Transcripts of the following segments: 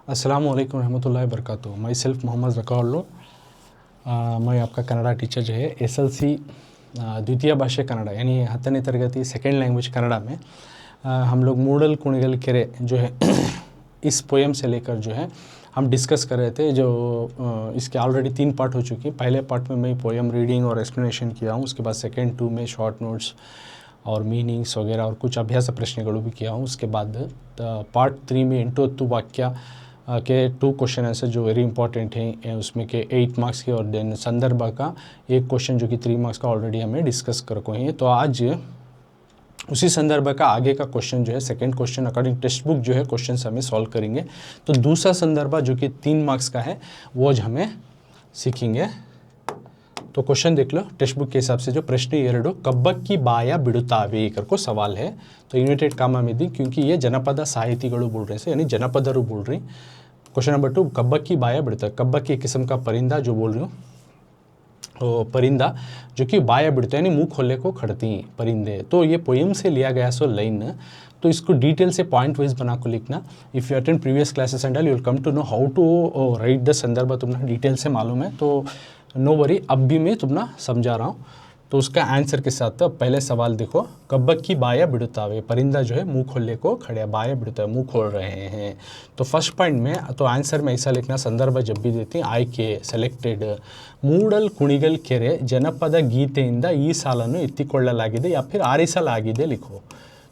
अस्सलामु अलैकुम रहमतुल्लाहि वबरकातुहू। My self Mohammad रकाउल्लो। मैं आपका कन्नड़ा टीचर जो है SLC द्वितीय भाषा कन्नड़ा यानी 10ನೇ तरगति सेकेंड लैंग्वेज कन्नड़ा में हम लोग मूडल कुणिगल केरे जो है इस पोएम से लेकर जो है हम डिस्कस कर रहे थे। जो इसके ऑलरेडी 3 पार्ट हो चुकी है। पहले पार्ट में मैं पोएम रीडिंग और एक्सप्लेनेशन किया हूँ, उसके बाद सेकेंड 2 में शॉर्ट नोट्स और मीनिंग्स वगैरह और कुछ अभ्यास प्रश्नಗಳು भी किया हूँ। उसके बाद पार्ट 3 में इंटू तो वाक्य के 2 क्वेश्चन आंसर जो वेरी इंपॉर्टेंट हैं, उसमें के 8 मार्क्स के और देन संदर्भ का एक क्वेश्चन जो कि 3 मार्क्स का ऑलरेडी हमें डिस्कस कर को हैं। तो आज उसी संदर्भ का आगे का क्वेश्चन जो है second question according text book जो है क्वेश्चन हमें सॉल्व करेंगे। तो दूसरा संदर्भ जो कि 3 मार्क्स का है वो आज हमें सीखेंगे। तो क्वेश्चन देख लो टेक्स्ट बुक के हिसाब से। जो प्रश्न 2 कब्बक्की बाया बिडुतावे कर को सवाल है। तो इन्वर्टेड कामा में दी क्योंकि ये जनपद साहितिಗಳು बोल रहे हैं, यानी जनपदरू बोल रही। क्वेश्चन नंबर 2 कब्बक्की बाया बिडुता। कब्बक्की एक किस्म का परिंदा जो बोल रही हूँ, परिंदा जो कि बाया बिड़ता यानी मुंह खोलने को खड़ती परिंदे। तो ये पोएम से लिया गया सो लाइन। तो इसको डिटेल से पॉइंट वाइज बना को लिखना। If you attend previous classes and all you will come to know how to write the sandarbh. तुमने डिटेल से मालूम है तो नो वरी, अब भी मैं तुमने समझा रहा हूँ। तो उसका आंसर के साथ पहले सवाल देखो, कब्बक्की बाया बिडुतावे, परिंदा जो है मुंह खोलने को खड़े, बाया बिडुतावे मुंह खोल रहे हैं। तो फर्स्ट पॉइंट में तो आंसर में ऐसा लिखना, संदर्भ जब भी देती आಯ್ಕೆ सेलेक्टेड ಮೂಡಲ್ ಕುಣಿಗಲ್ ಕೆರೆ ಜನಪದ ಗೀತೆಯಿಂದ ಈ ಸಾಲನ್ನು ಎತ್ತಿಕೊಳ್ಳಲಾಗಿದೆ या फिर ಆರಿಸಲಾಗಿದೆ लिखो।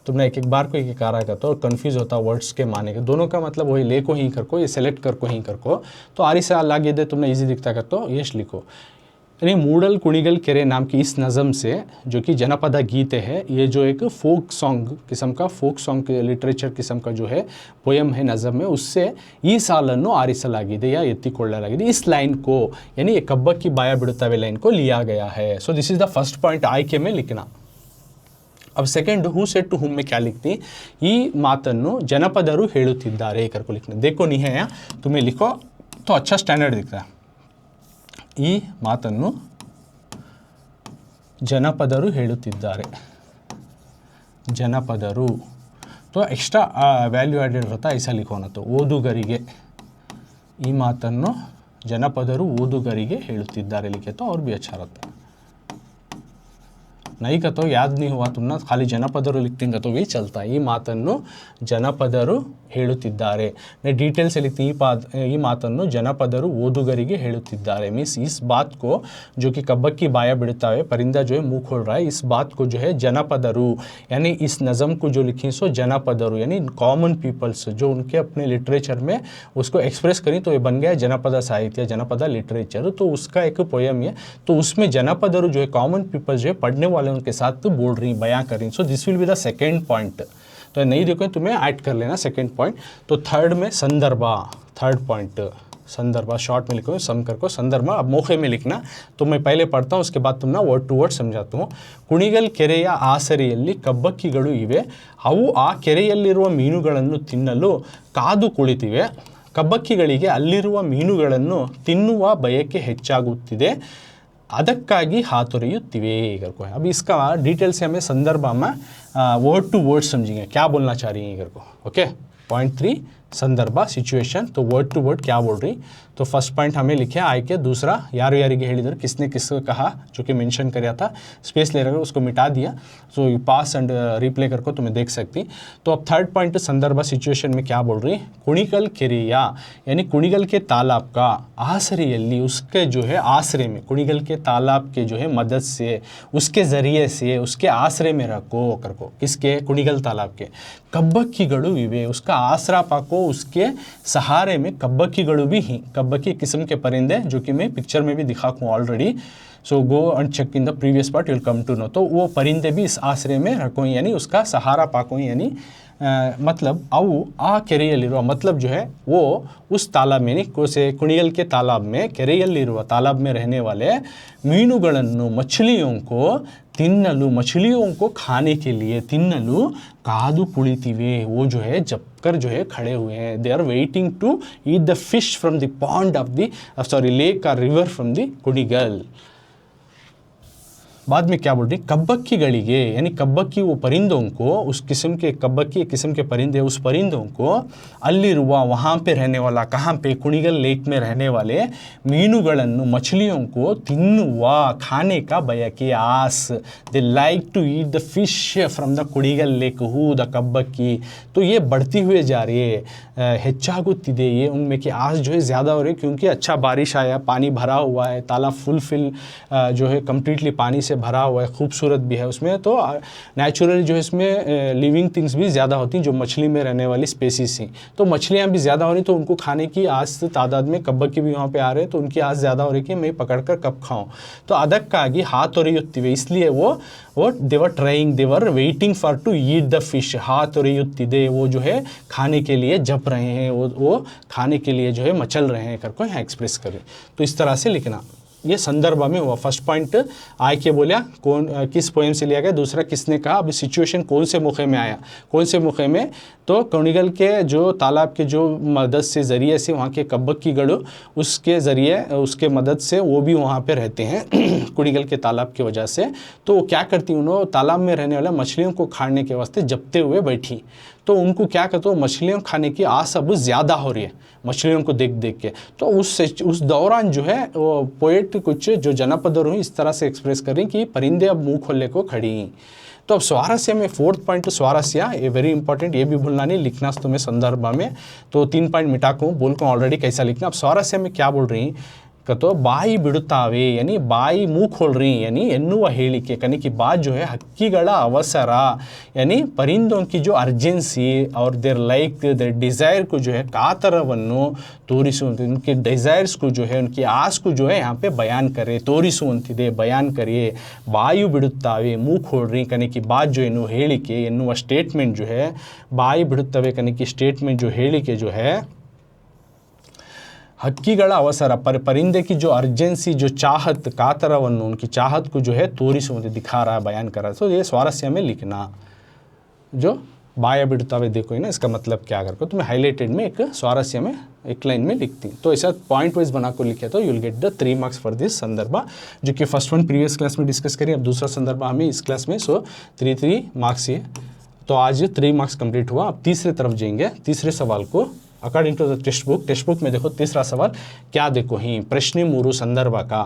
तुमने एक बार को एक आ रहा है तो कन्फ्यूज होता वर्ड्स के माने के, दोनों का मतलब वही ले को ही कर को, ये सेलेक्ट कर को ही कर को। तो ಆರಿಸಲಾಗಿದೆ तुमने इजी दिखता कर तो यश लिखो। यानी मूडल कुणिगल केरे नाम की इस नज़म से जो कि जनपदा गीते है, ये जो एक फोक सॉन्ग किस्म का, फोक सॉन्ग लिटरेचर किस्म का जो है पोएम है नज़म में, उससे ಈ ಸಾಲನ್ನು ಆರಿಸಲಾಗಿದೆ या ಎತ್ತಿಕೊಳ್ಳಲಾಗಿದೆ इस लाइन को, यानी ये कब्बक्की बाया बिडुतावे लाइन को लिया गया है। So this is the first point ಆಯ್ಕೆ में लिखना। अब second who said to whom में क्या लिखती, ಈ ಮಾತನ್ನು ಜನಪದರು ಹೇಳುತ್ತಿದ್ದಾರೆ करको लिखना। देखो नहीं है यहाँ, तुम्हें लिखो तो अच्छा स्टैंडर्ड दिखता है। ಈ ಮಾತನ್ನು ಜನಪದರು ಹೇಳುತ್ತಿದ್ದಾರೆ, ಜನಪದರು तो एक्स्ट्रा वैल्यू एडेड रहता है, ऐसा लिखो ना। तो ಓದುಗರಿಗೆ, ಈ ಮಾತನ್ನು ಜನಪದರು ಓದುಗರಿಗೆ ಹೇಳುತ್ತಿದ್ದಾರೆ लिखे तो और भी अच्छा रहता है। नहीं का तो याद नहीं हुआ तुमने, खाली जनपदरू लिखती तो भी चलता है। ಈ ಮಾತನ್ನು ಜನಪದರು ಹೇಳುತ್ತಿದ್ದಾರೆ, ने डिटेल से लिखती ಈ ಮಾತನ್ನು ಜನಪದರು ಓದುಗರಿಗೆ ಹೇಳುತ್ತಿದ್ದಾರೆ मीन्स इस बात को जो कि कब्बक्की बाया बिडुतावे परिंदा जो है मुंह खोल रहा है, इस बात को जो है जनपदरू यानी इस नज़म को जो लिखी सो जनपदरू यानी कॉमन पीपल्स जो उनके अपने लिटरेचर में उसको एक्सप्रेस करी तो ये बन गया जनपद साहित्य, जनपद लिटरेचर। तो उसका एक पोएम है, तो उसमें जनपदरू जो है कॉमन पीपल्स जो है पढ़ने वाले उनके साथ तो बोल रही, बयां कर रही। So this will be the second point. तो नहीं देखो तुम्हें ऐड कर लेना सेकेंड पॉइंट। तो थर्ड में संदर्भा, थर्ड पॉइंट संदर्भा शॉर्ट में लिखो सम कर को संदर्भ अब मौके में लिखना। तो मैं पहले पढ़ता हूँ, उसके बाद तुम ना वर्ड टू वर्ड समझाता हूँ। ಕುಣಿಗಲ್ ಕೆರೆಯ ಆಸರೆಯಲ್ಲಿ ಕಬ್ಬಕ್ಕಿಗಳು ಇವೆ, ಅವು ಆ ಕೆರೆಯಲ್ಲಿರುವ ಮೀನುಗಳನ್ನು ತಿನ್ನಲು ಕಾದು ಕುಳಿತಿವೆ, ಕಬ್ಬಕ್ಕಿಗಳಿಗೆ ಅಲ್ಲಿರುವ ಮೀನುಗಳನ್ನು ತಿನ್ನುವ ಬಯಕೆ ಹೆಚ್ಚಾಗುತ್ತಿದೆ, ಅದಕ್ಕಾಗಿ हाथोरेयुत्तिवे करको है। अब इसका डिटेल से हमें संदर्भ में वर्ड टू वर्ड समझेंगे क्या बोलना चाह रही है करको। ओके, पॉइंट 3 संदर्भ सिचुएशन। तो वर्ड टू वर्ड क्या बोल रही। तो फर्स्ट पॉइंट हमें लिखे आಯ್ಕೆ, दूसरा यारो यारिगे ಹೇಳಿದರು, किसने किसको कहा जो कि मेंशन कराया था, स्पेस ले रहा उसको मिटा दिया। सो पास एंड रिप्ले करको तुम्हें देख सकती। तो अब थर्ड पॉइंट संदर्भ सिचुएशन में क्या बोल रही, कुणिगल ಕೆರೆಯ यानी कुणिगल के तालाब का आसरेಯಲ್ಲಿ उसके जो है आश्रय में, कुणिगल के तालाब के जो है मदद से, उसके ज़रिए से, उसके आश्रय में रखो करको, किसके कुणिगल तालाब के कब्बक्किಗಳು ಇವೆ, उसका आसरा पाको, उसके सहारे में कब्बक्किಗಳು भी ही, कब्बक्की किस्म के परिंदे जो कि मैं पिक्चर में भी दिखा हूँ already. So go and check in the previous part, will come to know. तो वो परिंदे भी इस आश्रय में रखो यानी उसका सहारा पाको, यानी मतलब अವು ಆ ಕೆರೆಯಲ್ಲಿರುವ मतलब जो है वो उस तालाब में से कुणिगल के तालाब में ಕೆರೆಯಲ್ಲಿರುವ तालाब में रहने वाले ಮೀನುಗಳನ್ನು मछलियों को तिन्नलु, मछलियों को खाने के लिए तिन्नलु कादू कुಳಿತಿವೆ, वो जो है जब कर जो है खड़े हुए हैं, they are waiting to eat the fish from the pond of the lake और रिवर फ्रॉम द कुणिगल। बाद में क्या बोल रही, कब्बक्कीगळिगे यानी कब्बक्की वो परिंदों को, उस किस्म के कब्बक्की किस्म के परिंदे, उस परिंदों को अल्लिरुवा वहाँ पे रहने वाला, कहाँ पे, कुणिगल लेक में रहने वाले मीनुगळन्नु मछलियों को तिन्नुवा खाने का बयके आस, they like to eat the fish from the Kunigal lake who the kabbakki. तो ये बढ़ती हुए जा रही है, ಹೆಚ್ಚಾಗುತ್ತಿದೆ, ये उनमें की आस जो है ज़्यादा हो रही है, क्योंकि अच्छा बारिश आया, पानी भरा हुआ है, तालाब फुलफिल जो है कम्प्लीटली पानी से भरा हुआ है, खूबसूरत भी है उसमें, तो नेचुरल जो है इसमें लिविंग थिंग्स भी ज़्यादा होती हैं जो मछली में रहने वाली स्पेसीज थी, तो मछलियाँ भी ज़्यादा हो रही, तो उनको खाने की आस तादाद में कब्बक्की भी वहाँ पे आ रहे हैं, तो उनकी आस ज़्यादा हो रही कि मैं पकड़ कर कब खाऊँ। तो ಅದಕ್ಕಾಗಿ ಹಾತೊರೆಯುತ್ತಿವೆ, इसलिए वो they're trying, they're waiting for to eat the fish, हातೊರೆಯುತ್ತಿದೆ, वो जो है खाने के लिए जप रहे हैं, वो खाने के लिए जो है मचल रहे हैं करके यहाँ एक्सप्रेस करें। तो इस तरह से लिखना, ये संदर्भ में हुआ। फर्स्ट पॉइंट आय के बोला कौन किस पोएम से लिया गया, दूसरा किसने कहा, अभी सिचुएशन कौन से मौके में आया, कौन से मौके में, तो कुणिगल के जो तालाब के जो मदद से ज़रिए से वहाँ के कब्बक्कीगळु उसके ज़रिए उसके मदद से वो भी वहाँ पे रहते हैं कुणिगल के तालाब की वजह से। तो वो क्या करती, उन्होंने तालाब में रहने वाले मछलियों को खाने के वास्ते जपते हुए बैठी, तो उनको क्या करते हो, मछलियों खाने की आस अब ज़्यादा हो रही है मछलियों को देख देख के। तो उस दौरान जो है वो पोएट कुछ जो जनपदर हुई इस तरह से एक्सप्रेस कर रही कि परिंदे अब मुँह खोलने को खड़ी। तो अब स्वारस्य में फोर्थ पॉइंट स्वारस्य, ये वेरी इंपॉर्टेंट, ये भी भूलना नहीं, लिखना तुम्हें संदर्भ में। तो 3 पॉइंट मिटा को बोल को ऑलरेडी कैसा लिखना। अब स्वारस्य में क्या बोल रही तो बाई बिಡುತ್ತಾವೆ यानी बाई मुँह खोल रही यानी ಎನ್ನುವ ಹೇಳಿಕೆ, कने की बात जो है हक्कीगळ अवसर यानी परिंदों की जो अर्जेंसी और देर लाइक देर डिज़ायर को जो है कातरವನ್ನು ತೋರಿಸುವಂತೆ, उनके डिज़ायर्स को जो है उनकी आस को जो है यहाँ पे बयान करे, ತೋರಿಸುವಂತಿದೆ बयान करिए। बायु बिಡುತ್ತಾವೆ मुँह खोल रही कने की बात जो एन्नुವ ಹೇಳಿಕೆ एन्नुವ स्टेटमेंट जो है, बाई बिಡುತ್ತವೆ कने की स्टेटमेंट जो ಹೇಳಿಕೆ जो है हक्कीगळ अवसर परिंदे की जो अर्जेंसी जो चाहत कातरವನ್ನು उनकी चाहत को जो है तोरिಸುವಂತೆ दिखा रहा है, बयान कर रहा है। तो ये स्वारस्य में लिखना, जो बाया बिಡುತ್ತಾವೆ देखो है ना, इसका मतलब क्या करके तुम्हें हाईलाइटेड में एक स्वारस्य में एक लाइन में लिखती। तो ऐसा पॉइंट वाइज बना को लिखे तो you will get the 3 marks for this संदर्भ, जो कि फर्स्ट वन प्रीवियस क्लास में डिस्कस करें, अब दूसरा संदर्भ हमें इस क्लास में। सो 3 मार्क्स ये, तो आज 3 मार्क्स कंप्लीट हुआ। अब तीसरे तरफ जाएंगे, तीसरे सवाल को according to the text book में देखो तीसरा सवाल क्या, देखो ही प्रश्न 3 संदर्भ का,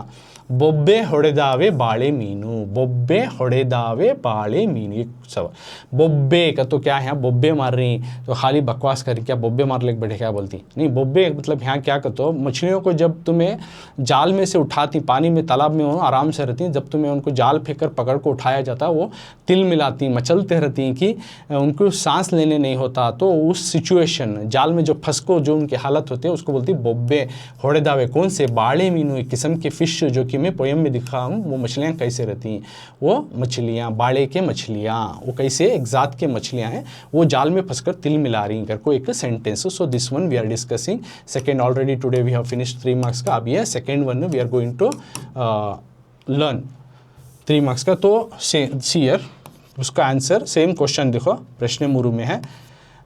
ಬೊಬ್ಬೆ ಹೊಡೆದಾವೆ ಬಾಳೆ मीनू, बॉब्बे ಹೊಡೆದಾವೆ बाले मीनू। एक सवाल, बॉब्बे का तो क्या है, बॉब्बे मार रही, तो खाली बकवास कर, क्या बॉब्बे मार ले बैठे क्या बोलती नहीं, बॉब्बे मतलब यहाँ क्या कहते हो, मछलियों को जब तुम्हें जाल में से उठाती, पानी में तालाब में हो आराम से रहती, जब तुम्हें उनको जाल फेंक कर पकड़ को उठाया जाता, वो तिल मिलाती, मचलते रहती कि उनको सांस लेने नहीं होता, तो उस सिचुएशन जाल में जो फंस को जो उनकी हालत होती है उसको बोलती बॉब्बे ಹೊಡೆದಾವೆ। कौन से, बाले मीनू, एक किस्म के फिश जो कि मैं पोएम में दिखा हूँ, वो मछलियाँ कैसे रहती हैं, वो मछलियाँ बाड़े के मछलियाँ, वो कैसे एक जात के मछलियाँ हैं, वो जाल में फंसकर तिल मिला रही कर को एक sentence. So this one we are discussing second, already today we have finished 3 marks का, अब ये second one we are going to learn 3 marks का। तो सीयर उसका आंसर सेम क्वेश्चन देखो, प्रश्न 3 में है,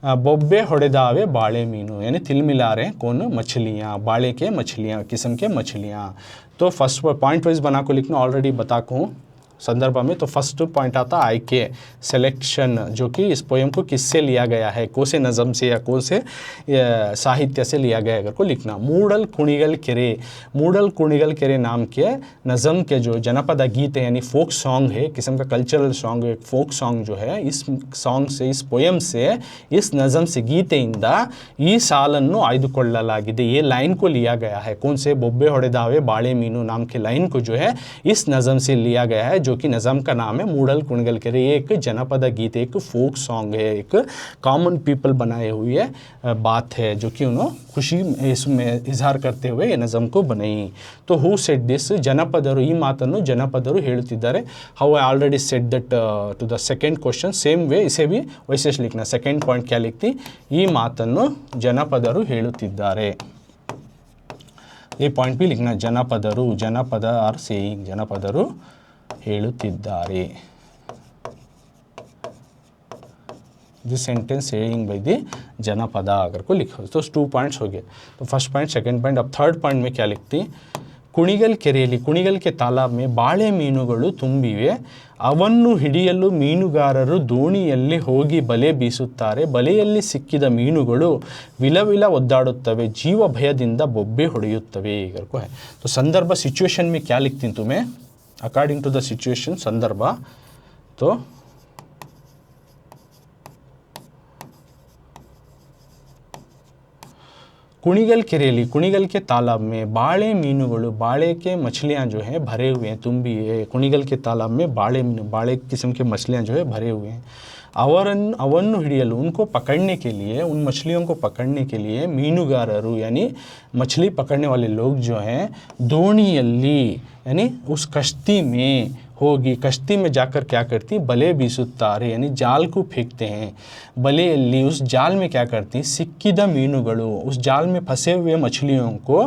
बॉब्बे ಹೊಡೆದಾವೆ बाले मीनू यानी तिल मिला रहे हैं कौन, मछलियाँ, बाले के मछलियाँ, किस्म के मछलियाँ। तो फर्स्ट पॉइंट वाइज बना को लिखना, ऑलरेडी बता को हूँ संदर्भ में। तो फर्स्ट पॉइंट आता आई के सिलेक्शन, जो कि इस पोएम को किससे लिया गया है, कौन से नज़म से या कौन से साहित्य से लिया गया है अगर को लिखना। मूडल कुणिगल केरे, मूडल कुणिगल केरे नाम के नज़म के जो जनपद गीत है यानी फोक सॉन्ग है, किस्म का कल्चरल सॉन्ग, एक फोक सॉन्ग जो है, इस सॉन्ग से, इस पोएम से, इस नज़म से गीತೆಯಿಂದ ಈ ಸಾಲನ್ನು ಆಯ್ದುಕೊಳ್ಳಲಾಗಿದೆ, ये लाइन को लिया गया है। कौन से, बॉब्बे ಹೊಡೆದಾವೆ बाले मीनू नाम के लाइन को जो है इस नज़म से लिया गया है, जो कि नज़म का नाम है मूडल कुणिगल केरे। ये एक जनपद गीत, एक फोक सॉन्ग है, एक कॉमन पीपल बनाए हुए बात है, जो कि उन्होंने खुशी इसमें इजहार करते हुए ये नज़म को बनाई। तो हु सेड दिस, ಜನಪದರು ಈ ಮಾತನ್ನು ಜನಪದರು ಹೇಳುತ್ತಿದ್ದಾರೆ। How I already said that to the second question, same way इसे भी वैसे लिखना। सेकेंड पॉइंट क्या लिखती, ಈ ಮಾತನ್ನು ಜನಪದರು ಹೇಳುತ್ತಿದ್ದಾರೆ, ये पॉइंट भी लिखना, ಜನಪದರು, ಜನಪದ आर सेइंग, ಜನಪದರು ಹೇಳುತ್ತಿದ್ದಾರೆ, this sentence saying by the जनपद अगर को लिखो। तो 2 पॉइंट्स हो गए। तो फर्स्ट पॉइंट, सेकंड पॉइंट। अब थर्ड पॉइंट में क्या लिखती, ಕುಣಿಗಲ್ ಕೆರೆಯಲ್ಲಿ ಕುಣಿಗಲ್ के तालाब में ಬಾಳೆ ಮೀನುಗಳು ತುಂಬಿವೆ, ಅವನ್ನು ಹಿಡಿಯಲು ಮೀನುಗಾರರು ದೋಣಿಯಲ್ಲಿ ಹೋಗಿ ಬಲೆ ಬೀಸುತ್ತಾರೆ, ಬಲೆಯಲ್ಲಿ ಸಿಕ್ಕಿದ ಮೀನುಗಳು ವಿಲವಿಲ ಒದ್ದಾಡುತ್ತವೆ, ಜೀವ ಭಯದಿಂದ ಬೊಬ್ಬೆ ಹೊಡೆಯುತ್ತವೆ। करको है तो संदर्भ सिचुएशन में क्या लिखती हूँ तुम्हें अकॉर्डिंग टू द सिचुएशन संदर्भ। तो कुणिगल केरेली कुणिगल के तालाब में बाड़े मीनुगलु बाड़े के मछलियाँ जो हैं भरे हुए हैं, तुम्बी है। कुणिगल के तालाब में बाड़े किस्म के मछलियाँ जो है भरे हुए हैं। अवन्नु हिडियलु उनको पकड़ने के लिए, उन मछलियों को पकड़ने के लिए मीनुगाररु यानी मछली पकड़ने वाले लोग जो हैं दोणियल्ली यानी उस कश्ती में होगी, कश्ती में जाकर क्या करती बले बीसुत्तारे यानी जाल को फेंकते हैं, बलेयल्ली उस जाल में क्या करती सिक्किद मीनुगलु उस जाल में फंसे हुए मछलियों को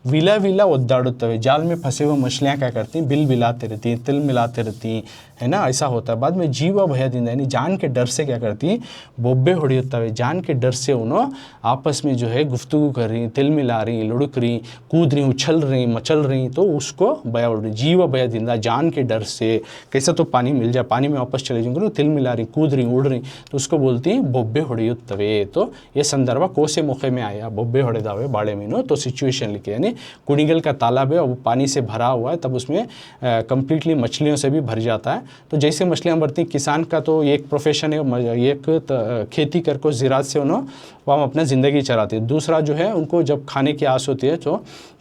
विला विला ಒದ್ದಾಡುತ್ತವೆ, जाल में फंसे हुए मछलियाँ क्या करती बिल बिलाते रहती, तिल मिलाते रहती है ना, ऐसा होता है। बाद में जीव भयದಿಂದ यानी जान के डर से क्या करती बೊಬ್ಬೆ ಹೊಡೆಯುತ್ತವೆ, जान के डर से उन्हों आपस में जो है गुफ्तगू कर रही, तिल मिला रही, लुढ़क रही, कूद रही, उछल रही, मचल रही, तो उसको भय उड़ रही, जीव भयದಿಂದ जान के डर से। कैसा तो पानी मिल जाए, पानी में वापस चले जाएंगे, तिल मिला रही, कूद रही, उड़ रही, तो उसको बोलती बೊಬ್ಬೆ ಹೊಡೆಯುತ್ತವೆ। तो ये संदर्भ कोसे मुखे में आया, बೊಬ್ಬೆ ಹೊಡೆದಾವೆ बाड़े मीनू। तो सिचुएशन लिखे यानी कुणिगल का तालाब है और पानी से भरा हुआ है, तब उसमें कम्प्लीटली मछलियों से भी भर जाता है। तो जैसे मछलियाँ भरती, किसान का तो एक प्रोफेशन है, एक खेती करके ज़राअत से उन्होंने वो हम अपना ज़िंदगी चलाते हैं। दूसरा जो है उनको जब खाने की आस होती है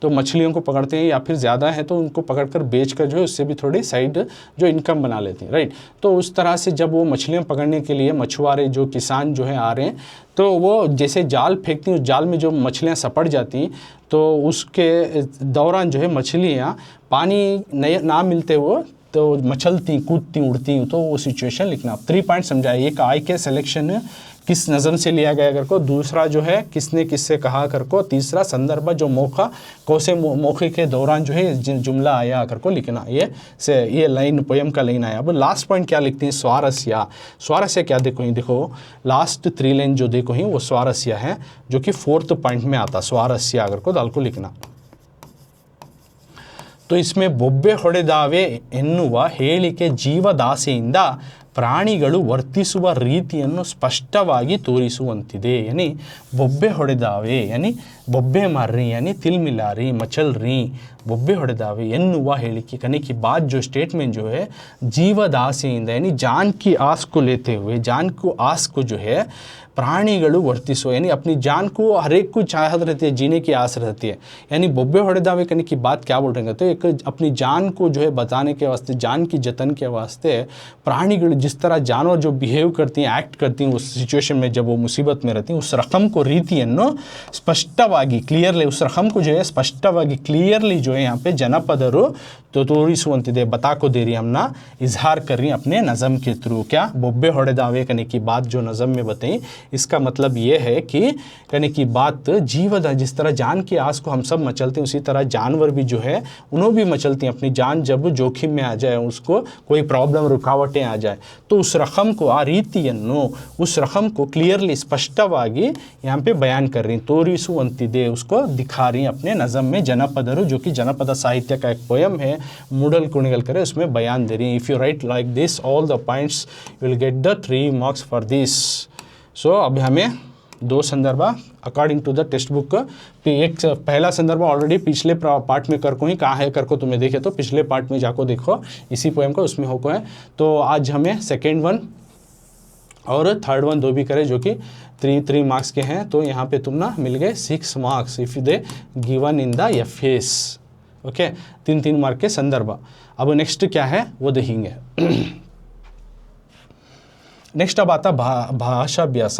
तो मछलियों को पकड़ते हैं, या फिर ज़्यादा है तो उनको पकड़कर बेचकर जो है उससे भी थोड़ी साइड जो इनकम बना लेते हैं, राइट। तो उस तरह से जब वो मछलियाँ पकड़ने के लिए मछुआरे जो किसान जो है आ रहे हैं, तो वो जैसे जाल फेंकती हैं, उस जाल में जो मछलियाँ सपट जाती हैं, तो उसके दौरान जो है मछलियाँ पानी ना मिलते वो तो मचलती, कूदती, उड़ती, तो वो सिचुएशन लिखना। 3 पॉइंट समझाए, एक आई के सिलेक्शन किस नज़र से लिया गया कर को, दूसरा जो है किसने किससे कहा कर को, तीसरा संदर्भ जो मौका कौसे मौके के दौरान जो है जुमला आया कर को लिखना। ये लाइन पोयम का लाइन आया। अब लास्ट पॉइंट क्या लिखते हैं, स्वारस्य। स्वारस्य क्या देखो ही, देखो लास्ट 3 लाइन जो देखो ही वो स्वारस्य है, जो कि 4th पॉइंट में आता, स्वारस्य अगर को दाल को लिखना। तो इसमें ಬೊಬ್ಬೆ ಹೊಡೆದಾವೆ ಎನ್ನುವ ಹೇಳಿಕೆ ಜೀವದಾಸೆಯಿಂದ ಪ್ರಾಣಿಗಳು ವರ್ತಿಸುವ ರೀತಿಯನ್ನು ಸ್ಪಷ್ಟವಾಗಿ ತೋರಿಸುವಂತಿದೆ। यानी ಬೊಬ್ಬೆ ಹೊಡೆದಾವೆ यानी बೊಬ್ಬೆ मार रही यानी तिल मिला रही, मचल रही, बೊಬ್ಬೆ ಹೊಡೆದಾವೆ ಎನ್ನುವ ಹೇಳಿಕೆ कहने की बात जो स्टेटमेंट जो है जीवदासेಯಿಂದ यानी जान की आस को लेते हुए, जान को आस को जो है प्राणिगलु वर्तिसो यानी अपनी जान को हर एक को चाहत रहती है, जीने की आस रहती है। यानी बೊಬ್ಬೆ ಹೊಡೆದಾವೆ कहने की बात क्या बोल रहे हैं, तो एक अपनी जान को जो है बचाने के वास्ते, जान की जतन के वास्ते प्राणिगलु जिस तरह जानवर जो बिहेव करती हैं, एक्ट करती हैं उस सिचुएशन में जब वो मुसीबत में रहती हैं, उस रकम को ರೀತಿಯನ್ನು ಸ್ಪಷ್ಟವಾಗಿ ಕ್ಲಿಯರ್ಲಿ उस रकम को जो है स्पष्टವಾಗಿ क्लियरली जो है यहाँ पे जनपदरू तो ತೋರಿಸುವಂತಿದೆ, बता को दे रही हमना इजहार कर रही अपने नज़म के थ्रू। क्या बೊಬ್ಬೆ ಹೊಡೆದಾವೆ कहने की बात जो नज़म में बताई, इसका मतलब ये है कि कहने की बात जीवद जिस तरह जान की आस को हम सब मचलते हैं, उसी तरह जानवर भी जो है उन्हों भी मचलती हैं। अपनी जान जब जोखिम में आ जाए, उसको कोई प्रॉब्लम रुकावटें आ जाए, तो उस रकम को आ ರೀತಿಯನ್ನು उस रकम को क्लियरली स्पष्टವಾಗಿ यहाँ पे बयान कर रही, ತೋರಿಸುವಂತಿದೆ उसको दिखा रही अपने नज़म में। जनपदरू जो कि जनपद साहित्य का एक पोयम है, मूडल कुणिगल करे, उसमें बयान दे रही। If you write like this all the points you will get the 3 marks for this. So अभी हमें 2 संदर्भ according to the text book. एक पहला संदर्भ ऑलरेडी पिछले पार्ट में कर को ही कहाँ है कर को तुम्हें देखे, तो पिछले पार्ट में जाको देखो इसी पोएम को, उसमें हो को है। तो आज हमें सेकेंड वन और थर्ड वन 2 भी करें, जो कि 3 मार्क्स के हैं। तो यहाँ पे तुम ना मिल गए 6 marks if they given in the FS. Okay, 3 mark के संदर्भ। अब नेक्स्ट क्या है वो देखेंगे। नेक्स्ट अब आता भाषाभ्यास।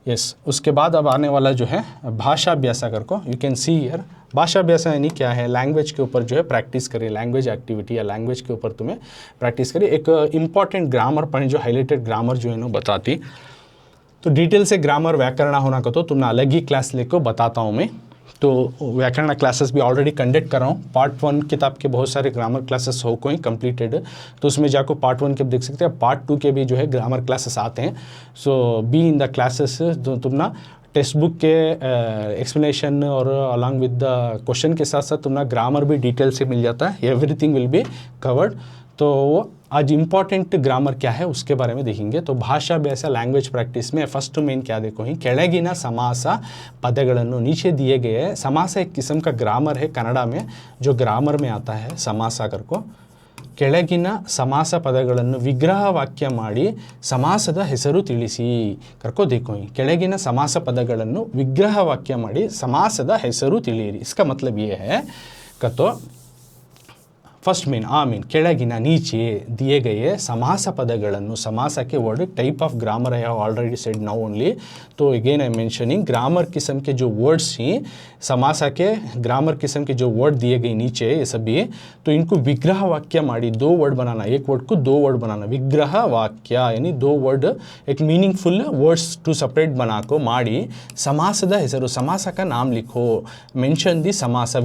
यस, उसके बाद अब आने वाला जो है भाषाभ्यास कर को, यू कैन सी हियर। भाषाभ्यास यानी क्या है, लैंग्वेज के ऊपर जो है प्रैक्टिस करिए, लैंग्वेज एक्टिविटी या लैंग्वेज के ऊपर तुम्हें प्रैक्टिस करिए। एक इंपॉर्टेंट ग्रामर पढ़ी, जो हाईलाइटेड ग्रामर जो है ना बताती। तो डिटेल से ग्रामर व्याकरण होना का तो तुमने अलग ही क्लास लेकर बताता हूँ मैं। तो व्याकरण क्लासेस भी ऑलरेडी कंडक्ट कर रहा हूँ। पार्ट 1 किताब के बहुत सारे ग्रामर क्लासेस हो कोई कंप्लीटेड, तो उसमें जाकर पार्ट 1 के देख सकते हैं। पार्ट 2 के भी जो है ग्रामर क्लासेस आते हैं। सो बी इन द क्लासेस, तो तुम ना टेक्स्ट बुक के एक्सप्लेनेशन और अलॉन्ग विद द क्वेश्चन के साथ साथ तुम्हारा ग्रामर भी डिटेल से मिल जाता है, एवरीथिंग विल बी कवर्ड। तो आज इंपॉर्टेंट ग्रामर क्या है उसके बारे में देखेंगे। तो ಭಾಷಾಭ್ಯಾಸ लैंग्वेज प्रैक्टिस में फर्स्ट मेन क्या देखो ही ಕೆಳಗಿನ समास पदಗಳನ್ನು, नीचे दिए गए समास एक किस्म का ग्रामर है कन्नड़ा में जो ग्रामर में आता है समास करको ಕೆಳಗಿನ ಸಮಾಸ ಪದಗಳನ್ನು ವಿಗ್ರಹ ವಾಕ್ಯ ಮಾಡಿ ಸಮಾಸದ ಹೆಸರು ತಿಳಿಸಿ ಕರ್ಕೋ देखो ही ಕೆಳಗಿನ ಸಮಾಸ ಪದಗಳನ್ನು ವಿಗ್ರಹ ವಾಕ್ಯ ಮಾಡಿ ಸಮಾಸದ ಹೆಸರು ತಿಳಿಯಿರಿ। इसका मतलब ये है कतो फर्स्ट मेन मीन ಕೆಳಗಿನ नीचे दिए गए समास पदಗಳನ್ನು, समास के वर्ड टाइप ऑफ ग्रामर है ऑलरेडी सेड नाउ ओनली। तो अगेन आई मेंशनिंग ग्रामर किस्म के जो वर्ड्स ही समास के ग्रामर किस्म के जो वर्ड दिए गए नीचे ये सभी, तो इनको विग्रह वाक्य माड़ी, दो वर्ड बनाना, एक वर्ड को दो वर्ड बनाना, विग्रह वाक्य यानी दो वर्ड एक मीनिंगफुल वर्ड्स टू सेपरेट बना को माड़ी समासದ ಹೆಸರು, समास का नाम लिखो, मेंशन दी समास,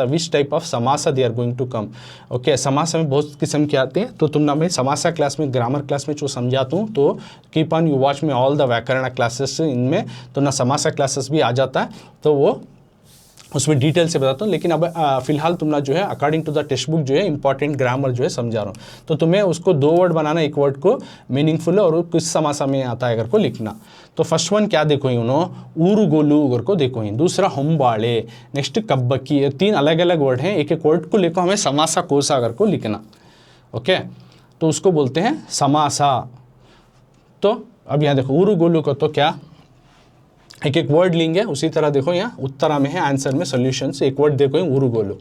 विच type of samas they are going to come. Okay समास में बहुत किस्म के आते हैं, तो तुम ना मैं समासा क्लास में ग्रामर क्लास में जो समझाता हूँ, तो कीप ऑन यू वॉच में ऑल द व्याकरण क्लासेस, इनमें तो ना समासा क्लासेस भी आ जाता है, तो वो उसमें डिटेल से बताता हूँ। लेकिन अब फिलहाल तुम ना जो है according to the text book जो है इंपॉर्टेंट ग्रामर जो है समझा रहा हूँ। तो तुम्हें उसको दो वर्ड बनाना, एक वर्ड को मीनिंगफुल और किस समासा में आता है अगर को लिखना। तो फर्स्ट वन क्या देखो ही उन्होंने ऊरुगोलू अगर को देखो ही, दूसरा होम्बाड़े, नेक्स्ट कब्बकी, तीन अलग अलग वर्ड हैं, एक एक वर्ड को लेकर हमें समासा कोसा अगर को लिखना। ओके तो उसको बोलते हैं समासा। तो अब यहाँ देखो ऊरुगोलू को तो क्या एक एक वर्ड लेंगे, उसी तरह देखो यहाँ उत्तरा में है आंसर में सोल्यूशन से एक वर्ड देखो ऊरुगोलू।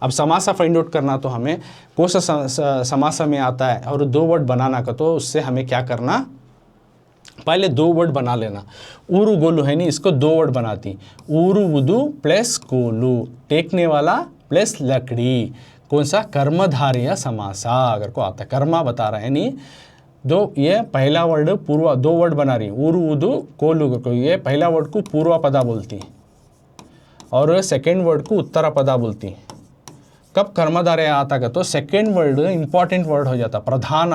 अब समासा फाइंड आउट करना, तो हमें कौन सा समासा में आता है और दो वर्ड बनाना का, तो उससे हमें क्या करना, पहले दो वर्ड बना लेना। ऊरुगोलू है नहीं, इसको दो वर्ड बनाती, ऊरुवुदु प्लस गोलू, टेकने वाला प्लस लकड़ी, कौन सा कर्मधारय समासा अगर को आता है, कर्मा बता रहा है यानी दो, ये पहला वर्ड पूर्व, दो वर्ड बना रही ऊरुवुदु कोलू को, ये पहला वर्ड को पूर्व पदा बोलती और सेकेंड वर्ड को उत्तरा पदा बोलती। कब कर्मधारय आता का, तो सेकेंड वर्ड इंपॉर्टेंट वर्ड हो जाता, प्रधान।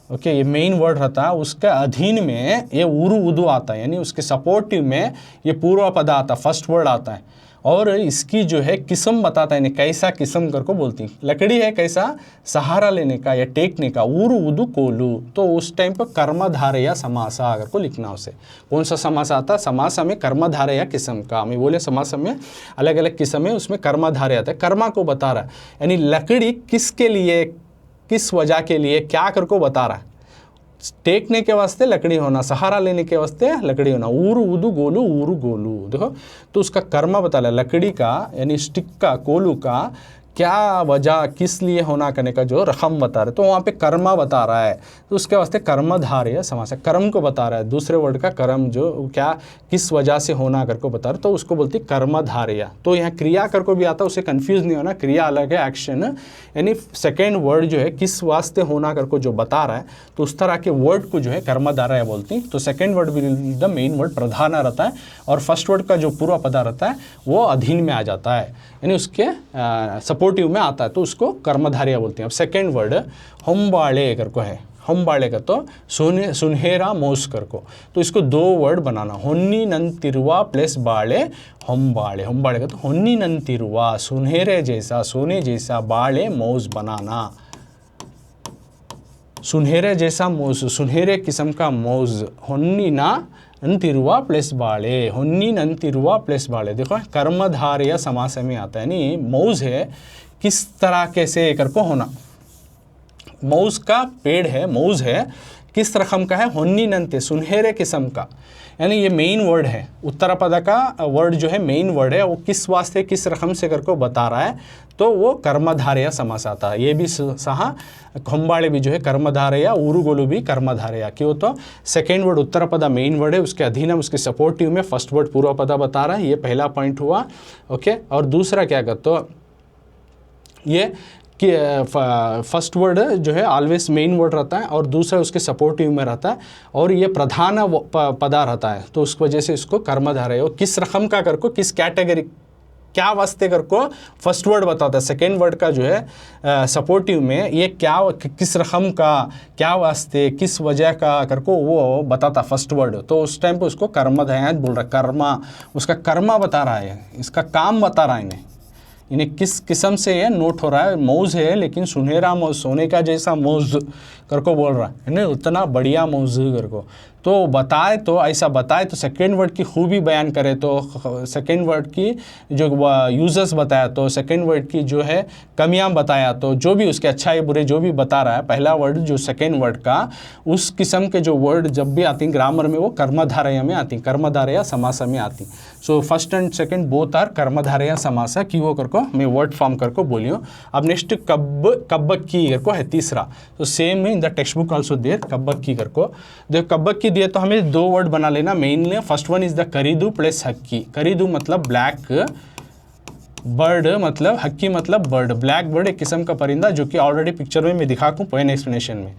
ओके ये मेन वर्ड रहता है, उसके अधीन में ये ऊरुवुदु आता है, यानी उसके सपोर्टिव में ये पूर्व पदा आता, फर्स्ट वर्ड आता है, और इसकी जो है किस्म बताता है, यानी कैसा किस्म कर को बोलती, लकड़ी है कैसा, सहारा लेने का या टेकने का, ऊरुवुदु कोलू। तो उस टाइम पर कर्मधारय समासा अगर को लिखना, उसे कौन सा समासा आता है, समासा में कर्मधारय किस्म का, हमें बोले समासा में अलग अलग किस्म है, उसमें कर्मधारय आता है, कर्मा को बता रहा है, यानी लकड़ी किसके लिए, किस वजह के लिए क्या कर को बता रहा है, टेकने के वास्ते लकड़ी होना, सहारा लेने के वास्ते लकड़ी होना, ऊरुवुदु गोलू, ऊरु गोलू। देखो तो उसका कर्म बता रहा है, लकड़ी का यानी स्टिक का, कोलू का क्या वजह, किस लिए होना करने का जो रकम बता रहे, तो वहाँ पे कर्मा बता रहा है, तो उसके वास्ते कर्मधारय समास, कर्म को बता रहा है, दूसरे वर्ड का कर्म जो क्या किस वजह से होना कर को बता रहा है, तो उसको बोलती कर्मधारय। तो यहाँ क्रिया कर को भी आता है, उसे कंफ्यूज नहीं होना, क्रिया अलग है, एक्शन, यानी सेकेंड वर्ड जो है किस वास्ते होना कर को जो बता रहा है, तो उस तरह के वर्ड को जो है कर्मधारय बोलती। तो सेकेंड वर्ड भी द मेन वर्ड प्रधान रहता है, और फर्स्ट वर्ड का जो पूर्व पदा रहता है वो अधीन में आ जाता है, यानी उसके सपोर्टिव में आता है, तो उसको कर्मधारय बोलते हैं। अब सेकेंड वर्ड होम्बाड़े कर को है, होम्बाड़े का तो सुनहेरा मोस कर को, तो इसको दो वर्ड बनाना, होन्नी नंतिरुआ प्लस बाड़े होम्बाड़े, होम्बाड़े का तो होन्नी नंतिरुआ, सुनहेरे जैसा, सोने जैसा, बाड़े मौज बनाना, सुनहेरे जैसा मौज, सुनहेरे किस्म का मौज, होन्नी ना नंतिरुआ प्लस बाड़े, होन्नी नंतिरुआ प्लस बाड़े। देखो कर्मधारय समास में आता है, यानी मौज है किस तरह कैसे कर को होना, मौज का पेड़ है, मौज है किस रकम का है, होन्नी नंते सुनहरे किस्म का, यानी ये मेन वर्ड है, उत्तरा पदा का वर्ड जो है मेन वर्ड है, वो किस वास्ते किस रकम से करके बता रहा है, तो वो कर्मधारय समास आता है। ये भी सहा होम्बाड़े भी जो है कर्मधारय, ऊरुगोलू भी कर्मधारय, क्यों, तो सेकेंड वर्ड उत्तरा पदा मेन वर्ड है, उसके अधीन उसके सपोर्टिव में फर्स्ट वर्ड पूर्व पदा बता रहा है, ये पहला पॉइंट हुआ। ओके और दूसरा क्या कर, तो ये कि फर्स्ट वर्ड जो है ऑलवेज मेन वर्ड रहता है, और दूसरा उसके सपोर्टिव में रहता है, और ये प्रधान पदा रहता है, तो उस वजह से इसको कर्मधारय, किस रकम का कर को, किस कैटेगरी क्या वास्ते कर को फर्स्ट वर्ड बताता है, सेकेंड वर्ड का जो है सपोर्टिव में ये क्या किस रकम का, क्या वास्ते, किस वजह का कर को वो बताता फर्स्ट वर्ड। तो उस टाइम पे उसको कर्मधारया बोल रहा है, कर्मा, उसका कर्मा बता रहा है, इसका काम बता रहा है इन्हें किस किस्म से ये नोट हो रहा है। मौज है लेकिन सुनहरा मौज, सोने का जैसा मौज करको बोल रहा है ना, उतना बढ़िया मौज करको। तो बताए तो ऐसा बताए तो सेकेंड वर्ड की खूबी बयान करे, तो सेकेंड वर्ड की जो यूजर्स बताया, तो सेकेंड वर्ड की जो है कमियां बताया, तो जो भी उसके अच्छा या बुरे जो भी बता रहा है, पहला वर्ड जो सेकेंड वर्ड का, उस किस्म के जो वर्ड जब भी आती ग्रामर में वो कर्मधारय में आती, कर्मधारय समास में आती। So first and second both are कर्मधारय समास की वो करको मैं वर्ड फॉर्म करको बोलियो। अब नेक्स्ट कब्बक की करको है तीसरा, तो same in the text book also there कब्बक की करको। देखो कब्बक की दिए तो हमें दो वर्ड बना लेना mainly. First one is the करीदू प्लस हक्की। करीदू मतलब ब्लैक, बर्ड मतलब हक्की मतलब बर्ड। ब्लैक बर्ड एक किस्म का परिंदा जो कि ऑलरेडी पिक्चर में मैं दिखाऊँ पोएम एक्सप्लेनेशन में।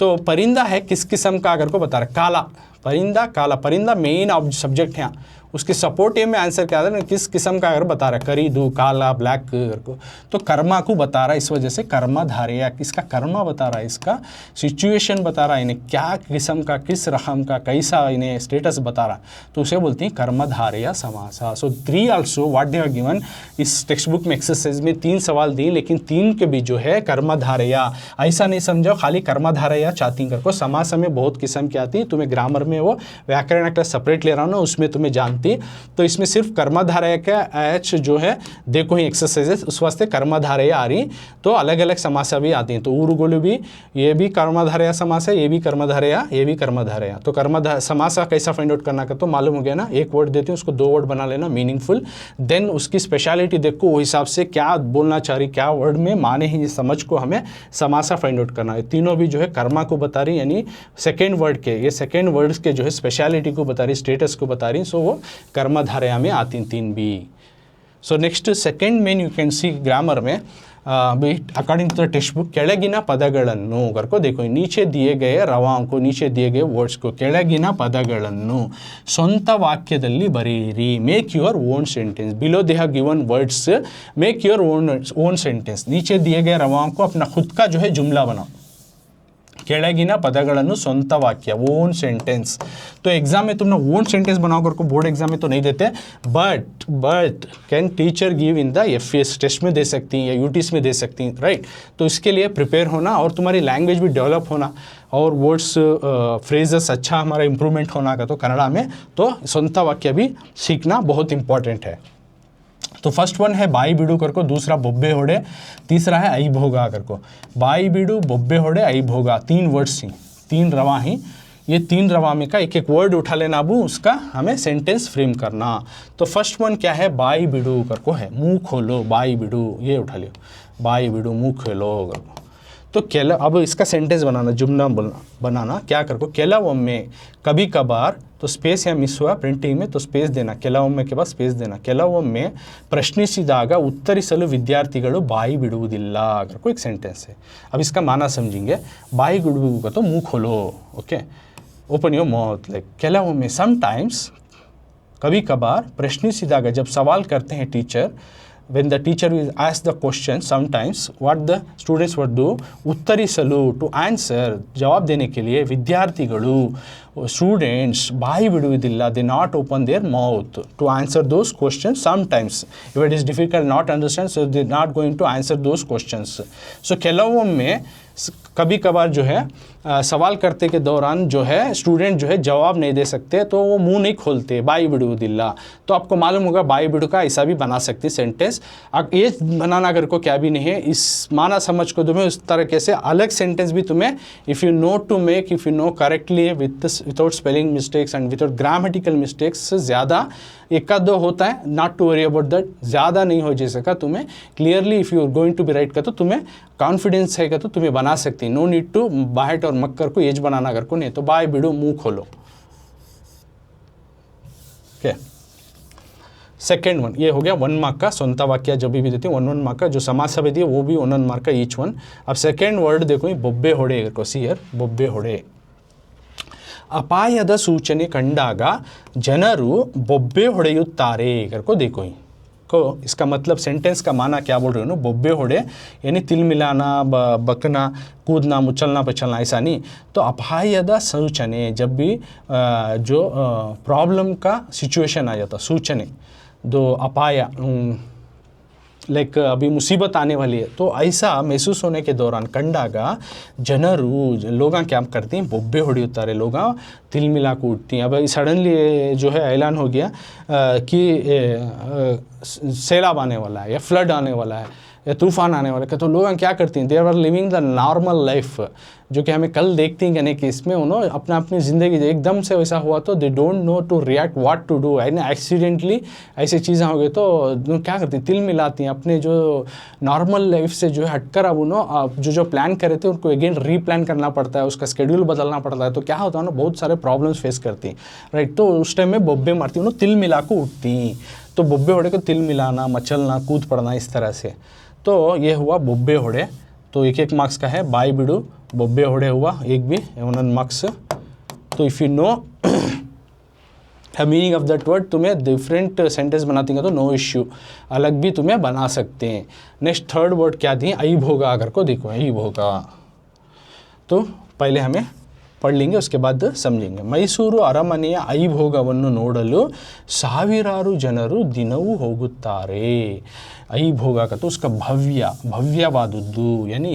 तो परिंदा है किस किस्म का अगर को बता रहा, काला परिंदा, काला परिंदा मेन सब्जेक्ट है। उसके सपोर्टिव में आंसर क्या है, किस किस्म का अगर बता रहा है, करीदू, काला, ब्लैक को, तो कर्मा को बता रहा है, इस वजह से कर्मधारया, इसका कर्मा बता रहा है, इसका सिचुएशन बता रहा है, इन्हें क्या किस्म का, किस रकम का, कैसा इन्हें स्टेटस बता रहा, तो उसे बोलते हैं कर्मधारया समासा। सो 3 also what they have given, इस टेक्स्ट बुक में एक्सरसाइज में 3 सवाल दिए, लेकिन 3 के भी जो है कर्मधारया, ऐसा नहीं समझो खाली कर्मधारया चाहती करको। समास में बहुत किस्म की आती है, तुम्हें ग्रामर में वो व्याकरण का सेपरेट ले रहा हूँ ना, उसमें तुम्हें जानती, तो इसमें सिर्फ कर्मधारय का एच जो है देखो ही एक्सरसाइजेस, उस वास्ते कर्मधारय आ रही, तो अलग अलग समासा भी आती हैं। तो उर्गोलु भी, ये भी कर्मधारय समास है, ये भी कर्मधारय, ये भी कर्मधारय। तो कर्मधारय समासा कैसा फाइंड आउट करना का, तो मालूम हो गया ना, एक वर्ड देते हैं उसको 2 वर्ड बना लेना मीनिंगफुल, देन उसकी स्पेशलिटी देखो, वो हिसाब से क्या बोलना चाह रही, क्या वर्ड में माने ही समझ को हमें समासा फाइंड आउट करना है। तीनों भी जो है कर्मा को बता रही, यानी सेकेंड वर्ड के, ये सेकेंड वर्ड्स के जो है स्पेशलिटी को बता रही, स्टेटस को बता रही, सो वो कर्मधारया में आती 3 भी। So next second main you can see grammar में according to the text book, ಕೆಳಗಿನ ಪದಗಳನ್ನು करको देखो, नीचे दिए गए रवाओं को, नीचे दिए गए वर्ड्स को ಕೆಳಗಿನ ಪದಗಳನ್ನು ಸ್ವಂತ ವಾಕ್ಯದಲ್ಲಿ ಬರೆಯಿರಿ, make your own sentence. Below they have given words, make your own sentence. नीचे दिए गए रवाओं को अपना खुद का जो है जुमला बनाओ, ಕೆಳಗಿನ ಪದಗಳನ್ನು ಸ್ವಂತ ವಾಕ್ಯ, ओन सेंटेंस। तो एग्जाम में तुमने ओन सेंटेंस बनाओ करको, बोर्ड एग्जाम में तो नहीं देते, but can teacher give in the FS test में दे सकती हैं या यूटीएस में दे सकती हैं, राइट। तो इसके लिए प्रिपेयर होना और तुम्हारी लैंग्वेज भी डेवलप होना और वर्ड्स फ्रेजेस अच्छा हमारा इंप्रूवमेंट होना का, तो कन्नड़ा में तो स्ವಂತ वाक्य भी सीखना बहुत इंपॉर्टेंट है। तो फर्स्ट वन है बाई बिडू करको, दूसरा बोब्बे होड़े, तीसरा है आई भोगा करको। बाई बिडू, बोब्बे होड़े, आई भोगा, 3 वर्ड्स ही, 3 रवा ही। ये 3 रवा में का एक एक वर्ड उठा लेना, अबू उसका हमें सेंटेंस फ्रेम करना। तो फर्स्ट वन क्या है, बाई बिडू करको है, मुंह खोलो, बाई बिडू, ये उठा लियो, बाई बिडू मुंह खोलो करको। तो केला, अब इसका सेंटेंस बनाना, जुमला बनाना क्या करको, ಕೆಲವೊಮ್ಮೆ कभी कभार, तो स्पेस या मिस हुआ प्रिंटिंग में, तो स्पेस देना, ಕೆಲವೊಮ್ಮೆ के बाद स्पेस देना। ಕೆಲವೊಮ್ಮೆ ಪ್ರಶ್ನಿಸಿದಾಗ ಉತ್ತರಿಸಲು ವಿದ್ಯಾರ್ಥಿಗಳು ಬಾಯಿ ಬಿಡುವುದಿಲ್ಲ करको एक सेंटेंस है। अब इसका माना समझेंगे, बाई बिडू का तो मुंह खोलो, okay, open your mouth, like ಕೆಲವೊಮ್ಮೆ समटाइम्स, कभी कभार, प्रश्निಸಿದಾಗ जब सवाल करते हैं teacher, when the teacher will ask the question, sometimes what the students would do, ಉತ್ತರಿಸಲು to answer, जवाब देने के लिए, ವಿದ್ಯಾರ್ಥಿಗಳು students ಬಾಯಿ ಬಿಡುವುದಿಲ್ಲ, they not open their mouth to answer those questions sometimes. If it is difficult not understand, so they not going to answer those questions. So ಕೆಲವೊಮ್ಮೆ कभी कभार जो है सवाल करते के दौरान जो है स्टूडेंट जो है जवाब नहीं दे सकते, तो वो मुंह नहीं खोलते, बाई बिडुदिल्ला। तो आपको मालूम होगा बाई बिडू का ऐसा भी बना सकते सेंटेंस। अब ये बनाना अगर को क्या भी नहीं है, इस माना समझ को तुम्हें उस तरीके से अलग सेंटेंस भी तुम्हें, if you know to make, if you know correctly without spelling mistakes and without grammatical mistakes, ज़्यादा एक का 2 होता है, not to worry about that, ज़्यादा नहीं हो जैसे का तुम्हें clearly, if you are going to be right का, तो तुम्हें कॉन्फिडेंस है का, तो तुम्हें बना सकती, नो नीड टू बाहट और मक्कर को एज बनाना कर को नहीं, तो बाय बिडो मुंह खोलो, ओके। सेकेंड वन ये हो गया 1 मार्क का, स्ವಂತ वाक्य जब भी देते हैं 1 मार्क का, जो समास भी दिए वो भी 1 मार्क का ईच वन। अब सेकेंड वर्ड देखो, बोब्बे होड़े को, सी हियर, बोब्बे होड़े। ಅಪಾಯದ ಸೂಚನೆ ಕಂಡಾಗ ಜನರು ಬೊಬ್ಬೆ ಹೊಡೆಯುತ್ತಾರೆ करको देखो ही, को इसका मतलब सेंटेंस का माना क्या बोल रहे हो ना, बोब्बे होड़े यानी तिल मिलाना, बकना, कूदना, मुचलना पचलना, ऐसा नहीं। तो अपायद सूचने, जब भी जो प्रॉब्लम का सिचुएशन आ जाता, सूचने दो अपाया, लाइक अभी मुसीबत आने वाली है, तो ऐसा महसूस होने के दौरान कंडागा जनरू लोग क्या करती हैं, बोब्बे होड़ी उतारे, लोग तिल मिला को उठती हैं। अब सडनली जो है ऐलान हो गया कि सैलाब आने वाला है या फ्लड आने वाला है या तूफान आने वाला है, तो लोग क्या करती हैं, they are living the normal life, जो कि हमें कल देखती हैं कि इसमें उन्होंने अपनी ज़िंदगी एकदम से वैसा हुआ तो they don't know to react what to do, है ना, एक्सीडेंटली ऐसी चीज़ें हो गई तो क्या करती हैं, तिल मिलाती हैं, अपने जो नॉर्मल लाइफ से जो है हटकर अब उन्होंने जो प्लान करे थे उनको अगेन रीप्लान करना पड़ता है, उसका शेड्यूल बदलना पड़ता है। तो क्या होता है ना, बहुत सारे प्रॉब्लम्स फेस करती हैं, राइट। तो उस टाइम में बोब्बे मारती उन्होंने तिल मिला को उठती, तो बोब्बे होड़े को तिल मिलाना, मचलना, कूद पड़ना, इस तरह से। तो ये हुआ बोब्बे होड़े, तो एक मार्क्स का है। बाई बिडू बोब्बे होड़े हुआ एक भी 1 मार्क्स। तो if you no meaning of that word, तुम्हें डिफरेंट सेंटेंस बनाती हैं तो नो इश्यू, अलग भी तुम्हें बना सकते हैं। नेक्स्ट थर्ड वर्ड क्या थी, आई भोगा, अगर को देखो आई भोगा, तो पहले हमें पढ़ लेंगे उसके बाद समझेंगे। मैसूರು ಅರಮನೆಯ ಐಭೋಗವನ್ನು ನೋಡಲು ಸಾವಿರಾರು ಜನರು ದಿನವೂ ಹೋಗುತ್ತಾರೆ। ಐಭೋಗ का तो उसका भव्यवादुद्दू यानी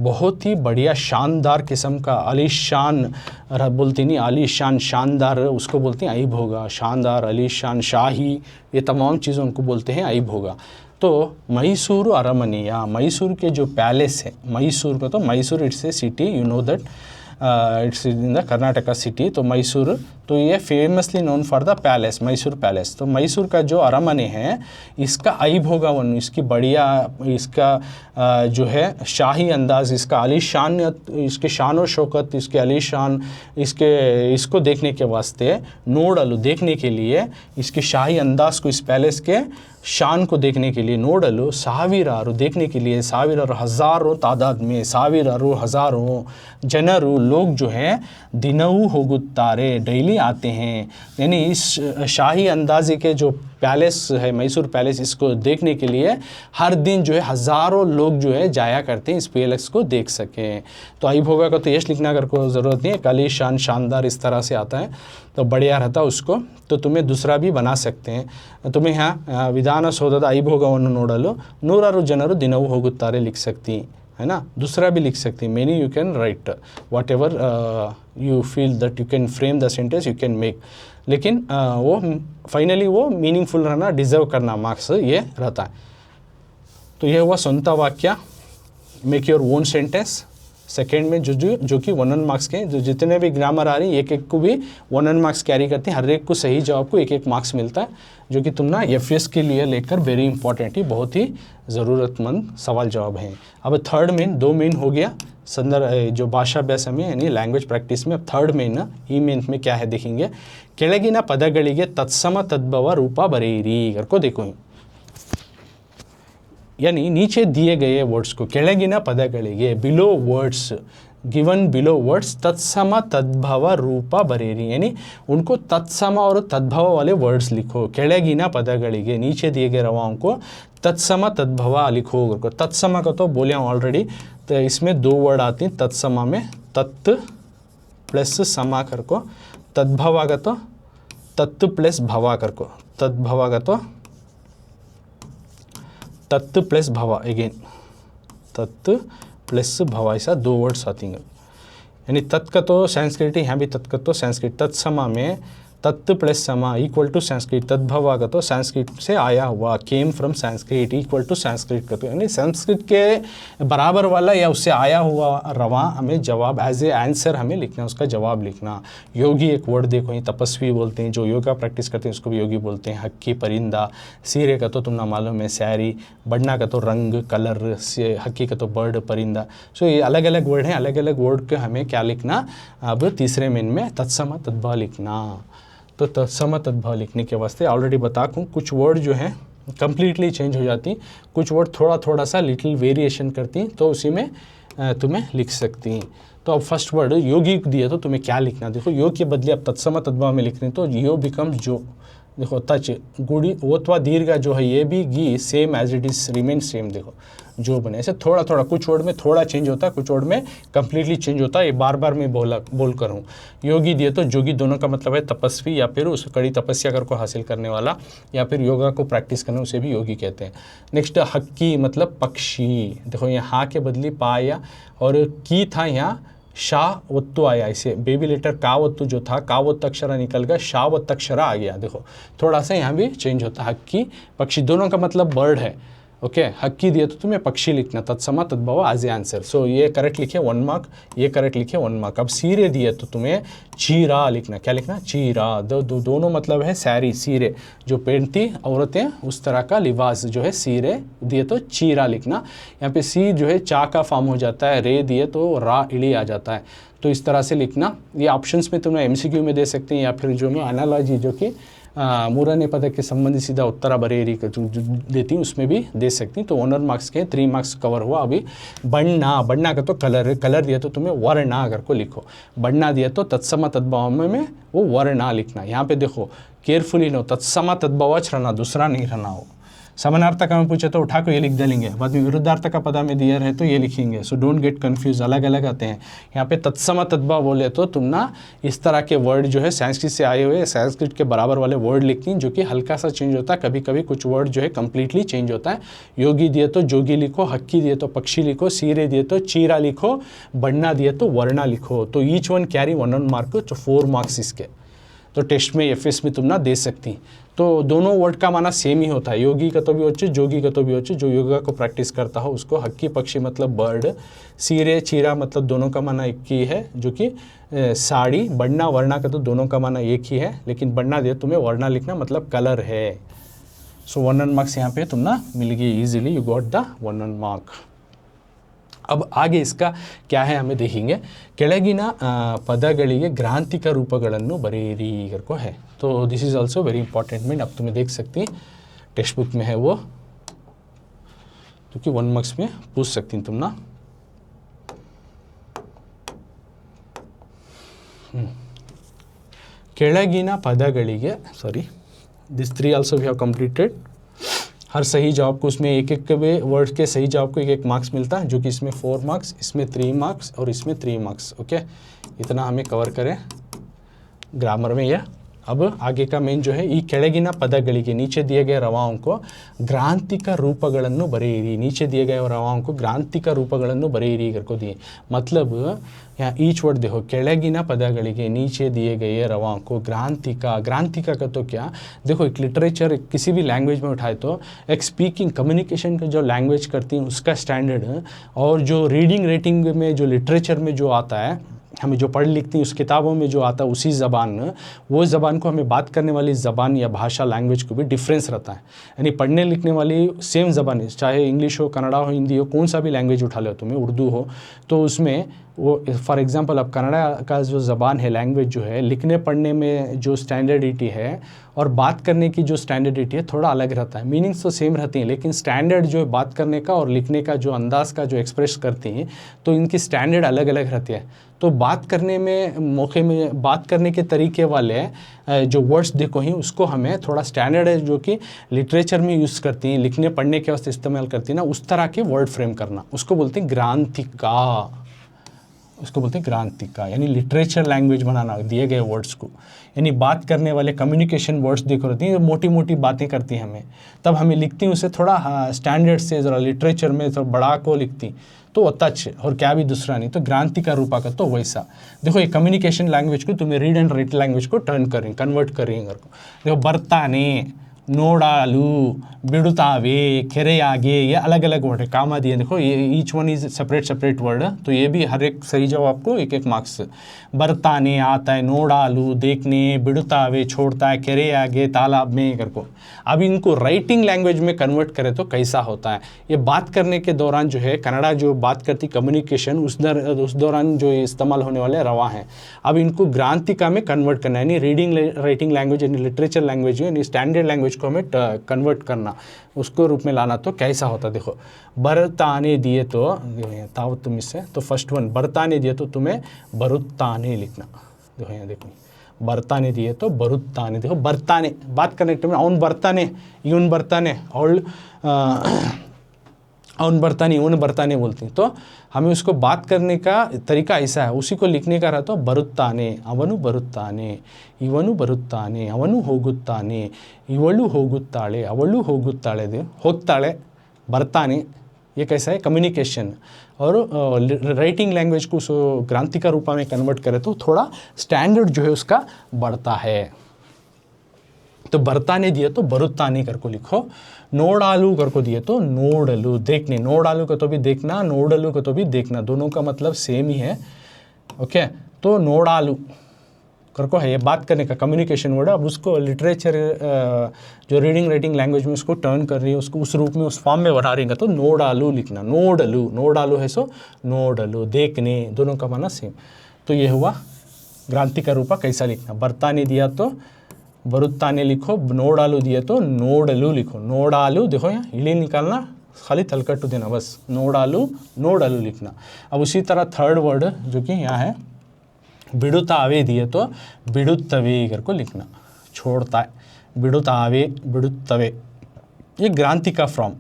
बहुत ही बढ़िया शानदार किस्म का, आलीशान बोलते नहीं, आलीशान शानदार उसको बोलते हैं ऐभोगा, शानदार, आलीशान, शाही, ये तमाम चीज़ों उनको बोलते हैं ऐभोगा। तो मैसूರು अरमनिया, मैसूर के जो पैलेस है, मैसूर का तो Mysore it's a city, you know that it's in the Karnataka city. तो मैसूर, तो ये famously known for the palace, Mysore palace. तो मैसूर का जो अरमने है इसका ऐभोगावन, इसकी बढ़िया, इसका जो है शाही अंदाज़, इसका आलीशानियत, इसके शान व शौकत, इसके आलीशान, इसको देखने के वास्ते, नोडलु देखने के लिए, इसके शाही अंदाज़ को, इस पैलेस के शान को देखने के लिए, नोडलु ಸಾವಿರಾರು देखने के लिए, ಸಾವಿರಾರು हज़ारों तादाद में, ಸಾವಿರಾರು हज़ारों जनरू लोग जो हैं दिनवू होगुत्तारे डेली आते हैं, यानी इस शाही अंदाज़े के जो पैलेस है मैसूर पैलेस, इसको देखने के लिए हर दिन जो है हज़ारों लोग जो है जाया करते हैं इस पैलेस को देख सकें। तो ऐभोगा का तो यश लिखना कर को ज़रूरत नहीं है, आलीशान, शानदार इस तरह से आता है तो बढ़िया रहता उसको। तो तुम्हें दूसरा भी बना सकते हैं, तुम्हें यहाँ विधानसौधದ ಐಭೋಗವನ್ನು ನೋಡಲು ನೂರಾರು ಜನರು ದಿನವೂ ಹೋಗುತ್ತಾರೆ लिख सकती, है ना। दूसरा भी लिख सकती, many you can write what ever you feel that you can frame the sentence, you can make, लेकिन वो फाइनली वो मीनिंगफुल रहना, डिज़र्व करना मार्क्स ये रहता है। तो ये हुआ स्ವಂತ वाक्य, make your own sentence. Second में जो कि 1 मार्क्स के, जो जितने भी ग्रामर आ रही एक को भी 1 मार्क्स कैरी करते हैं, हर एक को सही जवाब को 1 मार्क्स मिलता है, जो कि तुम ना एफएस के लिए लेकर वेरी इंपॉर्टेंट ही, बहुत ही ज़रूरतमंद सवाल जवाब हैं। अब थर्ड मेन, 2 मेन हो गया संदर्भ जो भाषा अभ्यास में यानी लैंग्वेज प्रैक्टिस में। अब थर्ड मेन, ई मेन में क्या है देखेंगे, ಕೆಳಗಿನ ಪದಗಳಿಗೆ तत्सम तद्भव रूप बरेरी, को देखो, यानी नीचे दिए गए वर्ड्स को, ಕೆಳಗಿನ ಪದಗಳಿಗೆ below words, given below words तत्सम तद्भव रूप बरेरी, यानी उनको तत्सम और तद्भव वाले वर्ड्स लिखो। ಕೆಳಗಿನ पदಗಳಿಗೆ, नीचे दिए गए रवाओं को तत्सम तद्भव लिखो। तत्सम का तो बोले ऑलरेडी, तो इसमें 2 वर्ड आती हैं तत्सम में, तत् प्लस समा कर को, तद्भव का तो तत् प्लस भवा कर को, तद्भव का तो तत् प्लस भवा, अगेन तत् प्लस भवा, ऐसा 2 वर्ड्स आती हैं। यानी तत् का तो संस्कृत, यहाँ भी तत् का तो संस्कृत, तत्समा में तत् प्लस समा इक्वल टू संस्कृत, तद्भवा का तो संस्कृत से आया हुआ, came from Sanskrit equal to Sanskrit का तो, यानी संस्कृत के बराबर वाला या उससे आया हुआ रवा हमें जवाब एज ए आंसर हमें लिखना, उसका जवाब लिखना। योगी एक वर्ड देखो, ये तपस्वी बोलते हैं, जो योगा प्रैक्टिस करते हैं उसको भी योगी बोलते हैं। हक्की परिंदा, सीरे का तो तुम ना मालूम है सैरी, बढ़ना का तो रंग कलर, हक्की का तो बर्ड परिंदा। सो ये अलग अलग वर्ड हैं, अलग अलग वर्ड के हमें क्या लिखना, अब तीसरे मेन में तत्सम तद्भव लिखना। तो तत्सम तद्भव लिखने के वास्ते ऑलरेडी बता दूँ, कुछ वर्ड जो हैं कम्प्लीटली चेंज हो जाती, कुछ वर्ड थोड़ा थोड़ा सा लिटिल वेरिएशन करती, तो उसी में तुम्हें लिख सकती हैं। तो अब फर्स्ट वर्ड योगी दिया तो तुम्हें क्या लिखना, देखो योग के बदले अब तत्सम तद्भव में लिख रहे हैं, तो यो बिकम्स जो, देखो तच गुड़ी ओत्वा दीर्घ जो है ये भी गी same as it is remain same. देखो जो बने ऐसे थोड़ा थोड़ा कुछ वर्ड में थोड़ा चेंज होता है, कुछ वर्ड में कंप्लीटली चेंज होता है। ये बार बार मैं बोल कर हूँ। योगी दिए तो जोगी दोनों का मतलब है तपस्वी या फिर उस कड़ी तपस्या कर को हासिल करने वाला, या फिर योगा को प्रैक्टिस करने उसे भी योगी कहते हैं। नेक्स्ट हक्की मतलब पक्षी। देखो यहाँ हा के बदली पा आया और की था यहाँ शाह वत्तु आया। इसे बेबी लेटर का वत्तु जो था का वत्त अक्षरा निकल गया, शाह वत्त अक्षरा आ गया। देखो थोड़ा सा यहाँ भी चेंज होता है। हक्की पक्षी दोनों का मतलब बर्ड है। ओके हक्की दिए तो तुम्हें पक्षी लिखना, तत्समा तद्भव आज ए आंसर। सो ये करेक्ट लिखे 1 मार्क, ये करेक्ट लिखे 1 मार्क। अब सीरे दिए तो तुम्हें चीरा लिखना। क्या लिखना? चीरा। दोनों मतलब है सैरी सीरे, जो पहनती औरतें उस तरह का लिबास जो है सीरे दिए तो चीरा लिखना। यहाँ पे सी जो है चा का फॉर्म हो जाता है, रे दिए तो रा इड़ी आ जाता है। तो इस तरह से लिखना। ये ऑप्शंस में तुम्हें MCQ में दे सकते हैं, या फिर जो मैं एनालॉजी जो कि मूरने पद के संबंधित सीधा उत्तरा बरेरी का जो देती हूँ उसमें भी दे सकती। तो 1 मार्क्स के 3 मार्क्स कवर हुआ। अभी बन्ना, बन्ना का तो कलर, कलर दिया तो तुम्हें वर्णा अगर को लिखो। बन्ना दिया तो तत्सम तद्भव में वो वर्णा लिखना। यहाँ पे देखो केयरफुली नो, तत्सम तद्भवच रहना, दूसरा नहीं रहना हो। समानार्थक में पूछे तो उठा को ये लिख डालेंगे, बाद में विरुद्धार्थक का पदा में दिया रहे तो ये लिखेंगे। सो डोंट गेट कंफ्यूज, अलग अलग आते हैं। यहाँ पे तत्सम तद्भव बोले तो तुम ना इस तरह के वर्ड जो है संस्कृत से आए हुए संस्कृत के बराबर वाले वर्ड लिखती हैं, जो कि हल्का सा चेंज होता है। कभी कभी कुछ वर्ड जो है कंप्लीटली चेंज होता है। योगी दिए तो जोगी लिखो, हक्की दिए तो पक्षी लिखो, सीरे दिए तो चीरा लिखो, बन्ना दिए तो वर्णा लिखो। तो ईच वन कैरी 1 मार्क, तो 4 मार्क्स इसके। तो टेस्ट में FS में तुम ना दे सकती। तो दोनों वर्ड का माना सेम ही होता है। योगी का तो भी होचे, जोगी का तो भी होचे। जो योगा को प्रैक्टिस करता हो उसको। हक्की पक्षी मतलब बर्ड, सीरे चीरा मतलब दोनों का माना एक ही है, जो कि साड़ी। बन्ना वर्णा का तो दोनों का माना एक ही है, लेकिन बन्ना दे तुम्हें वर्णा लिखना मतलब कलर है। सो 1 मार्क्स यहाँ पे तुम ना मिल गई easily, you got the 1 mark. अब आगे इसका क्या है हमें देखेंगे। ಕೆಳಗಿನ ಪದಗಳಿಗೆ ಗ್ರಾಂಥಿಕ ರೂಪಗಳನ್ನು ಬರೆಯಿರಿ करको है। तो this is also very important. Mean अब तुम्हें देख सकती टेक्स्ट बुक में है वो, क्योंकि 1 मार्क्स में पूछ सकती तुम ना। ಕೆಳಗಿನ ಪದಗಳಿಗೆ this 3 also we have completed. हर सही जवाब को उसमें एक एक वर्ड के सही जवाब को 1 मार्क्स मिलता है, जो कि इसमें 4 मार्क्स, इसमें 3 मार्क्स और इसमें 3 मार्क्स। ओके इतना हमें कवर करें ग्रामर में यह। अब आगे का मेन जो है ಈ ಕೆಳಗಿನ ಪದಗಳಿಗೆ नीचे दिए गए रवाओं को ग्रांथिक रूपಗಳನ್ನು बरेಯಿರಿ। नीचे दिए गए रवाओं को ग्रांथिक रूपಗಳನ್ನು बरेಯಿರಿ करको दिए। मतलब यहाँ ईच वर्ड देखो, ಕೆಳಗಿನ पदಗಳಿಗೆ नीचे दिए गए रवाओं को ग्रांथिका। ग्रांथिका का तो क्या देखो, एक लिटरेचर किसी भी लैंग्वेज में उठाए तो एक स्पीकिंग कम्युनिकेशन का जो लैंग्वेज करती हैं उसका स्टैंडर्ड, और जो रीडिंग रेटिंग में जो लिटरेचर में जो आता है, हमें जो पढ़ लिखती हैं उस किताबों में जो आता है उसी ज़बान, वो ज़बान को हमें बात करने वाली ज़बान या भाषा लैंग्वेज को भी डिफरेंस रहता है। यानी पढ़ने लिखने वाली सेम ज़बान है, चाहे इंग्लिश हो, कन्नड़ा हो, हिंदी हो, कौन सा भी लैंग्वेज उठा लो तुम्हें, उर्दू हो, तो उसमें वो फॉर एग्जांपल अब कन्नड़ा का जो ज़बान है, लैंग्वेज जो है, लिखने पढ़ने में जो स्टैंडर्डिटी है और बात करने की जो स्टैंडर्डिटी है थोड़ा अलग रहता है। मीनिंग्स तो सेम रहती हैं, लेकिन स्टैंडर्ड जो है बात करने का और लिखने का जो अंदाज़ का जो एक्सप्रेस करती हैं, तो इनकी स्टैंडर्ड अलग अलग रहती है। तो बात करने में मौके में बात करने के तरीके वाले जो वर्ड्स देखो ही उसको हमें थोड़ा स्टैंडर्ड है, जो कि लिटरेचर में यूज़ करती हैं, लिखने पढ़ने के वास्ते इस्तेमाल करती हैं ना, उस तरह के वर्ड फ्रेम करना, उसको बोलते हैं ग्रांथिका। उसको बोलते हैं ग्रांथिका, यानी लिटरेचर लैंग्वेज बनाना दिए गए वर्ड्स को। यानी बात करने वाले कम्युनिकेशन वर्ड्स देखो रहती हैं, मोटी मोटी बातें करती हैं हमें, तब हमें लिखती हैं उसे थोड़ा स्टैंडर्ड से, ज़रा लिटरेचर में थोड़ा बड़ा को लिखती तो अच्छे, और क्या भी दूसरा नहीं। तो ग्रांथिका रूपा का तो वैसा देखो, ये कम्युनिकेशन लैंग्वेज को तुम्हें रीड एंड राइट लैंग्वेज को टर्न करें, कन्वर्ट करेंगे। देखो ಬರ್ತಾನೆ, ನೋಡಲು, बिड़ुतावे, ಕೆರೆಯಾಗೆ, ये अलग अलग वर्ड है, काम दिए देखो, ये each one is separate word. तो ये भी हर एक सही जवाब आपको 1 मार्क्स। ಬರ್ತಾನೆ आता है, ನೋಡಲು देखने, बिड़ुतावे छोड़ता है, ಕೆರೆಯಾಗೆ तालाब में करको। अब इनको राइटिंग लैंग्वेज में कन्वर्ट करें तो कैसा होता है, ये बात करने के दौरान जो है कन्नड़ा जो बात करती कम्युनिकेशन उस दौरान जो इस्तेमाल होने वाले रवा हैं, अब इनको ग्रांथिका में कन्वर्ट करना है। यानी रीडिंग राइटिंग लैंग्वेज यानी लिटरेचर लैंग्वेज यानी स्टैंडर्ड लैंग्वेज को हमें कन्वर्ट करना, उसको रूप में लाना तो कैसा होता देखो। ಬರ್ತಾನೆ दिए तो तावत तुम इससे, तो फर्स्ट वन ಬರ್ತಾನೆ दिए तो तुम्हें ಬರುತ್ತಾನೆ लिखना। देखो यहाँ देखो, ಬರ್ತಾನೆ दिए तो ಬರುತ್ತಾನೆ. देखो ಬರ್ತಾನೆ बात करने टाइम में ಅವ್ನು ಬರ್ತಾನೆ ಇವನು ಬರ್ತಾನೆ ಅವಳು ಅವ್ನು ಬರ್ತಾನೆ ಇವನು ಬರ್ತಾನೆ बोलते हैं. तो हमें उसको बात करने का तरीका ऐसा है. उसी को लिखने का रहा तो ಬರುತ್ತಾನೆ, ಅವನು ಬರುತ್ತಾನೆ, ಇವನು ಬರುತ್ತಾನೆ, ಅವನು ಹೋಗುತ್ತಾನೆ, ಇವಳು ಹೋಗುತ್ತಾಳೆ, ಅವಳು ಹೋಗುತ್ತಾಳೆ, ಹೋಗ್ತಾಳೆ, ಬರ್ತಾನೆ. ये कैसा है कम्युनिकेशन. और राइटिंग लैंग्वेज को उसको ग्रांथिका रूपा में कन्वर्ट करें तो थोड़ा स्टैंडर्ड जो है उसका बढ़ता है. तो ಬರ್ತಾನೆ दिए तो ಬರುತ್ತಾನೆ करको लिखो. नोडालू करको दिए तो नोडलू, देखने. नोडालू का तो भी देखना, नोडलू का तो भी देखना, दोनों का मतलब सेम ही है. ओके, तो नोडालू करको है ये बात करने का कम्युनिकेशन वर्ड. अब उसको लिटरेचर जो रीडिंग राइटिंग लैंग्वेज में उसको टर्न कर रही है, उसको उस रूप में उस फॉर्म में बढ़ा रही है तो नोडालू लिखना. नोडलू, नोडालू है सो नोडलू, देखने, दोनों का माना सेम. तो ये हुआ ग्रांथिका रूपा कैसा लिखना. ಬರ್ತಾನೆ दिया तो ಬರುತ್ತಾನೆ लिखो, नोडालू दिए तो नोडलू लिखो. नोडालू देखो यहाँ इली निकालना, खाली तलकट्टू देना बस. नोडालू, नोडलू लिखना. अब उसी तरह थर्ड वर्ड जो कि यहाँ है बिडुतावे दिए तो बिडुत्तवे करको लिखना. छोड़ता है, बिडुतावे, बिडुत्तवे. ये ग्रांथिका फ्रॉम.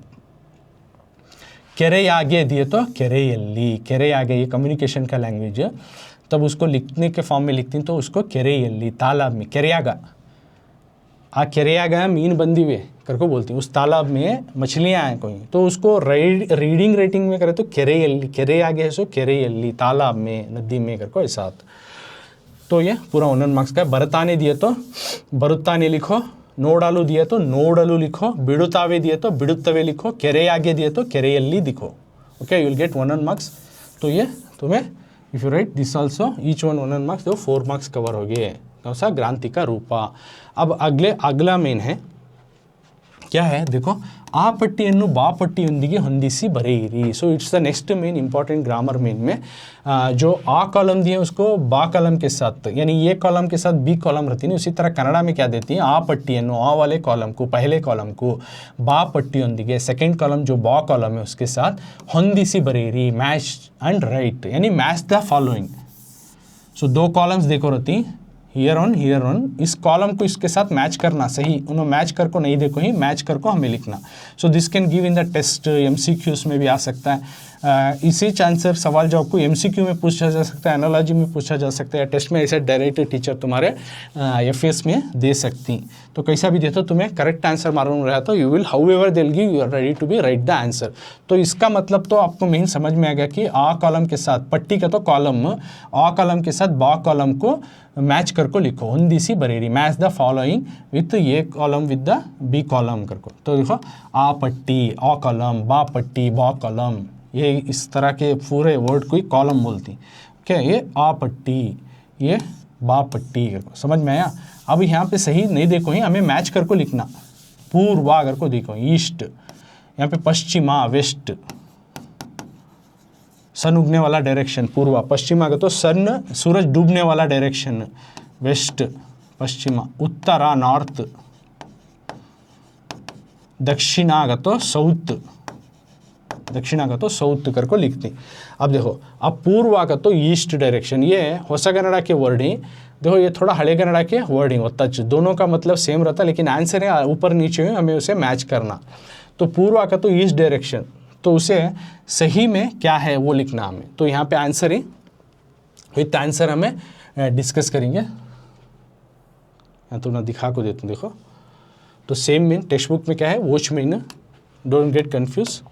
ಕೆರೆಯಾಗೆ दिए तो ಕೆರೆಯಲ್ಲಿ, ಕೆರೆಯಾಗೆ ये कम्युनिकेशन का लैंग्वेज है. तब उसको लिखने के फॉर्म में लिखती हैं तो उसको ಕೆರೆಯಲ್ಲಿ, तालाब में. ಕೆರೆಯಾಗ आ ಕೆರೆಯಾಗ मीन बंदी हुए करको बोलती हैं. उस तालाब में मछलियाँ हैं कोई, तो उसको रीडिंग रेटिंग में करे तो ಕೆರೆಯಲ್ಲಿ, ಕೆರೆಯಾಗೆ है सो ಕೆರೆಯಲ್ಲಿ, तालाब में, नदी में करको ऐसा आता. तो ये पूरा 1 मार्क्स का है. ಬರ್ತಾನೆ दिए तो ಬರುತ್ತಾನೆ लिखो, नोडालू दिए तो नोडलू लिखो, बिडुतावे दिए तो बिडुत्तवे लिखो, ಕೆರೆಯಾಗೆ दिए तो ಕೆರೆಯಲ್ಲಿ दिखो. Okay, you will gate 1 marks. तो ये तुम्हें if you right this also each 1 marks, तो 4 मार्क्स कवर हो गए. कौन सा? ग्रांथिका रूपा. अब अगला मेन है क्या है देखो, आ ಪಟ್ಟಿಯನ್ನು ಬಾ ಪಟ್ಟಿಯೊಂದಿಗೆ ಹೊಂದಿಸಿ ಬರೆಯಿರಿ. So it's the next main important grammar main में जो आ कॉलम दिए उसको बा कॉलम के साथ, यानी ये कॉलम के साथ बी कॉलम रहती है. उसी तरह कन्नड़ा में क्या देती है, आ पट्टिಯನ್ನು आ वाले कॉलम को, पहले कॉलम को बा पट्टियೊಂದಿಗೆ, सेकेंड कॉलम जो बा कॉलम है उसके साथ ಹೊಂದಿಸಿ ಬರೆಯಿರಿ. मैच एंड राइट, यानी match the following. So 2 columns देखो रहती हियर ऑन, इस कॉलम को इसके साथ मैच करना. सही उन्होंने मैच कर को नहीं देखो ही, मैच कर को हमें लिखना. So this can give in the test, MCQs में भी आ सकता है. इसी आंसर सवाल जो आपको MCQ में पूछा जा सकता है, एनालॉजी में पूछा जा सकता है, टेस्ट में ऐसे डायरेक्ट टीचर तुम्हारे FS में दे सकती. तो कैसा भी दे तो तुम्हें करेक्ट आंसर मालूम रहा तो you will however they'll give you are ready to be write the answer. तो इसका मतलब तो आपको मेन समझ में आ गया कि आ कॉलम के साथ, पट्टी का तो कॉलम, आ कॉलम के साथ बा कॉलम को मैच करको लिखो. ಹೊಂದಿಸಿ ಬರೆಯಿರಿ, match the following with A column with the B column करको. तो देखो आ पट्टी, आ कॉलम, बा पट्टी, बा कॉलम, ये इस तरह के पूरे वर्ड को ही कॉलम बोलती. ओके, ये आ पट्टी, ये बा पट्टी करको. समझ में आया? अब यहाँ पे सही नहीं देखो ही, हमें मैच करको लिखना. पूर्वा करको देखो, ईस्ट. यहाँ पे पश्चिमा, वेस्ट. सन उगने वाला डायरेक्शन पूर्वा. पश्चिमा का तो सन, सूरज डूबने वाला डायरेक्शन वेस्ट, पश्चिमा. उत्तरा नॉर्थ. दक्षिणा का तो साउथ, दक्षिणा का तो साउथ करको लिखती. अब देखो, अब पूर्वा का तो ईस्ट डायरेक्शन. ये ಹೊಸ कन्नड़ा के वर्डिंग देखो, ये थोड़ा हड़े कन्नड़ा के वर्डिंग होता है. दोनों का मतलब सेम रहता है, लेकिन आंसर है ऊपर नीचे हमें उसे मैच करना. तो पूर्वा का तो ईस्ट डायरेक्शन, तो उसे सही में क्या है वो लिखना हमें. तो यहाँ पे आंसर ही विथ आंसर हमें डिस्कस करेंगे. तो ना दिखा को देता हूँ, देखो. तो सेम मीन टेक्स्ट बुक में क्या है, watch mean, don't get confuse.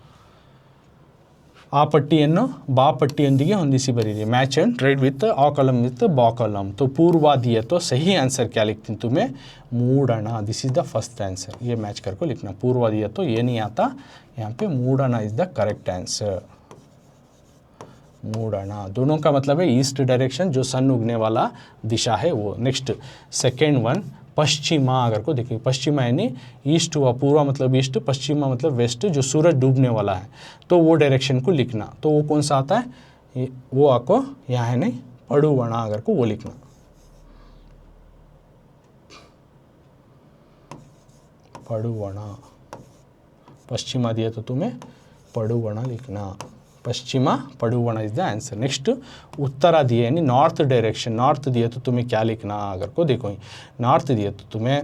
ಆ ಪಟ್ಟಿಯನ್ನು ಬಾ ಪಟ್ಟಿಯೊಂದಿಗೆ ಹೊಂದಿಸಿ ಬರೀರಿ. मैच एंड राइट विथ आ कॉलम विथ बा कॉलम. तो पूर्वा दिए तो सही आंसर क्या लिखती हूँ तुम्हें, मूडना. This is the first answer. ये मैच करको लिखना. पूर्वा दिया तो ये नहीं आता, यहाँ पे मूडना इज द करेक्ट आंसर. मूडना दोनों का मतलब है ईस्ट डायरेक्शन, जो सन उगने वाला दिशा है वो. नेक्स्ट सेकेंड वन पश्चिमा. अगर को देखिए, पश्चिमा यानी ईस्ट हुआ, पूर्वा मतलब ईस्ट, पश्चिमा मतलब वेस्ट, जो सूरज डूबने वाला है तो वो डायरेक्शन को लिखना. तो वो कौन सा आता है, वो आपको यहाँ है नहीं, पड़ुवणा अगर को वो लिखना. पड़ुवणा. पश्चिमा दिया तो तुम्हें पड़ुवणा लिखना. पश्चिमा पड़ुवण इज द आंसर। नेक्स्ट उत्तरा दिए यानी नॉर्थ डायरेक्शन, नॉर्थ दिए तो तुम्हें क्या लिखना, अगर को देखो नॉर्थ दिए तो तुम्हें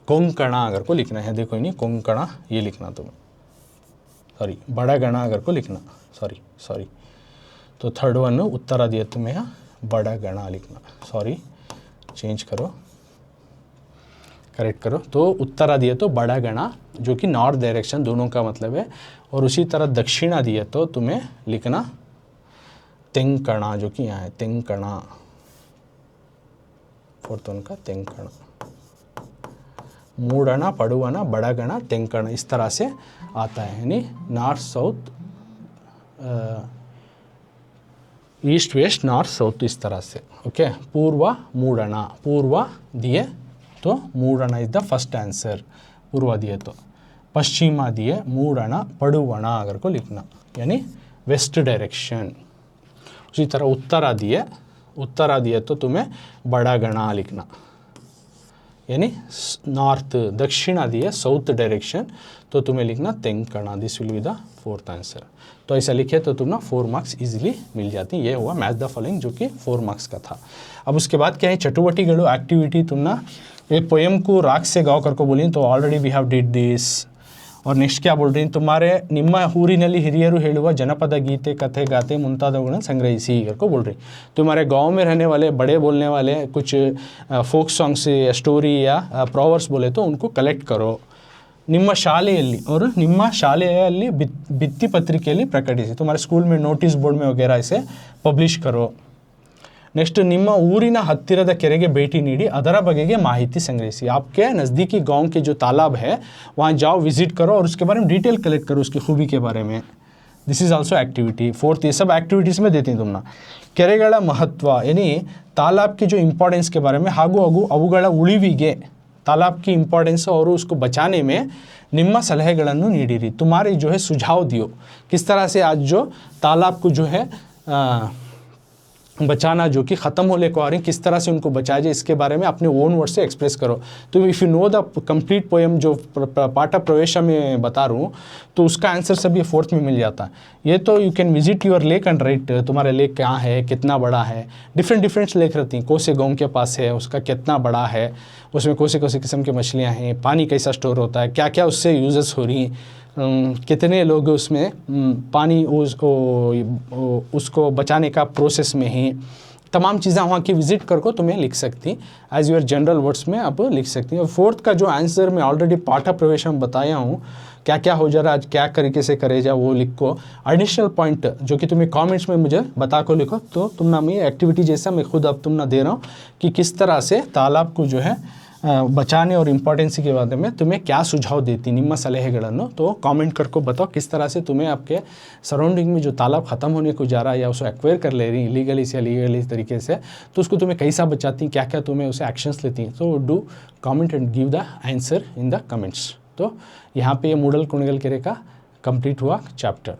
कोंकणा अगर को लिखना है, देखो नहीं कोंकणा ये लिखना तुम्हें, सॉरी बड़गणा अगर को लिखना, सॉरी तो थर्ड वन उत्तरा दिए तुम्हें यहाँ बड़गणा लिखना, सॉरी चेंज करो, करेक्ट करो। तो उत्तरा दिए तो बड़गणा जो कि नॉर्थ डायरेक्शन दोनों का मतलब है, और उसी तरह दक्षिणा दिए तो तुम्हें लिखना तेंकणा जो कि यहाँ है तेंकणा, फोर्थ वन का तेंकणा। मूडना पड़ुवना बड़गणा तेंकणा इस तरह से आता है, यानी north south east west north south इस तरह से। ओके पूर्व मूडना, पूर्व दिए तो मूडना इज द फर्स्ट आंसर, पूर्व दिए तो। पश्चिमा दिए मूडना पड़ुवना अगर को लिखना यानी वेस्ट डायरेक्शन। उसी तरह उत्तरा दिए तो तुम्हें बड़गणा लिखना यानी नॉर्थ। दक्षिणा दिए साउथ डायरेक्शन तो तुम्हें लिखना तेंकणा, this will be the fourth answer. तो ऐसा लिखे तो तुम ना 4 मार्क्स इजीली मिल जाती। ये हुआ मैच द फॉलोइंग जो कि 4 मार्क्स का था। अब उसके बाद क्या है चटुवटिगळु एक्टिविटी, तुम ना ये पोएम को राग से गाओ करको बोली तो already we have did this. और नेक्स्ट क्या बोल रही तुम्हारे निम्म ಊರಿನಲ್ಲಿ ಹಿರಿಯರು ಹೇಳುವ जनपद गीते कथे गाते ಮುಂತಾದವುಗಳನ್ನು संग्रहिಸಿ करको बोल रही। तुम्हारे गांव में रहने वाले बड़े बोलने वाले कुछ फोक सॉन्ग्स या स्टोरी या प्रोवर्ब्स बोले तो उनको कलेक्ट करो ನಿಮ್ಮ ಶಾಲೆಯಲ್ಲಿ और ನಿಮ್ಮ ಶಾಲೆಯಲ್ಲಿ ಭಿತ್ತಿ ಪತ್ರಿಕೆಯಲ್ಲಿ ಪ್ರಕಟಿಸಿ। तुम्हारे स्कूल में नोटिस बोर्ड में वगैरह इसे पब्लिश करो। नेक्स्ट ನಿಮ್ಮ ಊರಿನ ಹತ್ತಿರದ ಕೆರೆಗೆ ಭೇಟಿ ನೀಡಿ ಅದರ ಬಗೆಗೆ ಮಾಹಿತಿ संग्रहिಸಿ। आपके नज़दीकी गांव के जो तालाब है वहाँ जाओ विजिट करो और उसके बारे में डिटेल कलेक्ट करो उसकी खूबी के बारे में। This is also activity. Fourth ये सब एक्टिविटीज़ में देती तुम ना। ಕೆರೆಗಳ महत्व यानी तालाब के जो इंपॉर्टेंस के बारे में ಹಾಗೂ ಅವುಗಳ ಉಳಿವಿಗೆ तालाब की इंपॉर्टेंस और उसको बचाने में ನಿಮ್ಮ ಸಲಹೆಗಳನ್ನು ನೀಡಿರಿ। तुम्हारे जो है सुझाव दियो किस तरह से आज जो तालाब को जो है बचाना जो कि ख़त्म होने को आ रही किस तरह से उनको बचाया जाए इसके बारे में अपने ओन वर्ड से एक्सप्रेस करो। तो if you know the complete poem जो पाठ प्रवेश में बता रहा हूँ तो उसका आंसर सब ये फोर्थ में मिल जाता है। ये तो you can visit your lake and right तुम्हारा लेक कहाँ है, कितना बड़ा है, डिफरेंट लेक रहती हैं, कौन से गाँव के पास है, उसका कितना बड़ा है, उसमें कौन से किस्म की मछलियाँ हैं, पानी कैसा स्टोर होता है, क्या क्या उससे यूजेस हो रही हैं, कितने लोग उसमें पानी उसको बचाने का प्रोसेस में ही, तमाम चीज़ें वहाँ की विज़िट करके तुम्हें लिख सकती एज यूर जनरल वर्ड्स में आप लिख सकती हैं। और फोर्थ का जो आंसर मैं ऑलरेडी पाठ प्रवेश में बताया हूँ क्या क्या हो जा रहा है आज क्या तरीके से करे जा वो लिखो। एडिशनल पॉइंट जो कि तुम्हें कमेंट्स में मुझे बता को लिखो तो तुम ना मैं एक्टिविटी जैसा मैं खुद अब तुम ना दे रहा हूँ कि किस तरह से तालाब को जो है बचाने और इम्पोर्टेंस के बारे में तुम्हें क्या सुझाव देती ನಿಮ್ಮ ಸಲಹೆಗಳನ್ನು। तो कमेंट करके बताओ किस तरह से तुम्हें आपके सराउंडिंग में जो तालाब ख़त्म होने को जा रहा है या उसको एक्वायर कर ले रही इलीगली से लीगली तरीके से तो उसको तुम्हें कैसा बचाती, क्या क्या तुम्हें उसे एक्शंस लेती हैं। तो do comment and give the answer in the comments. तो यहाँ पे मूडल कुणगल केरे का कंप्लीट हुआ चैप्टर।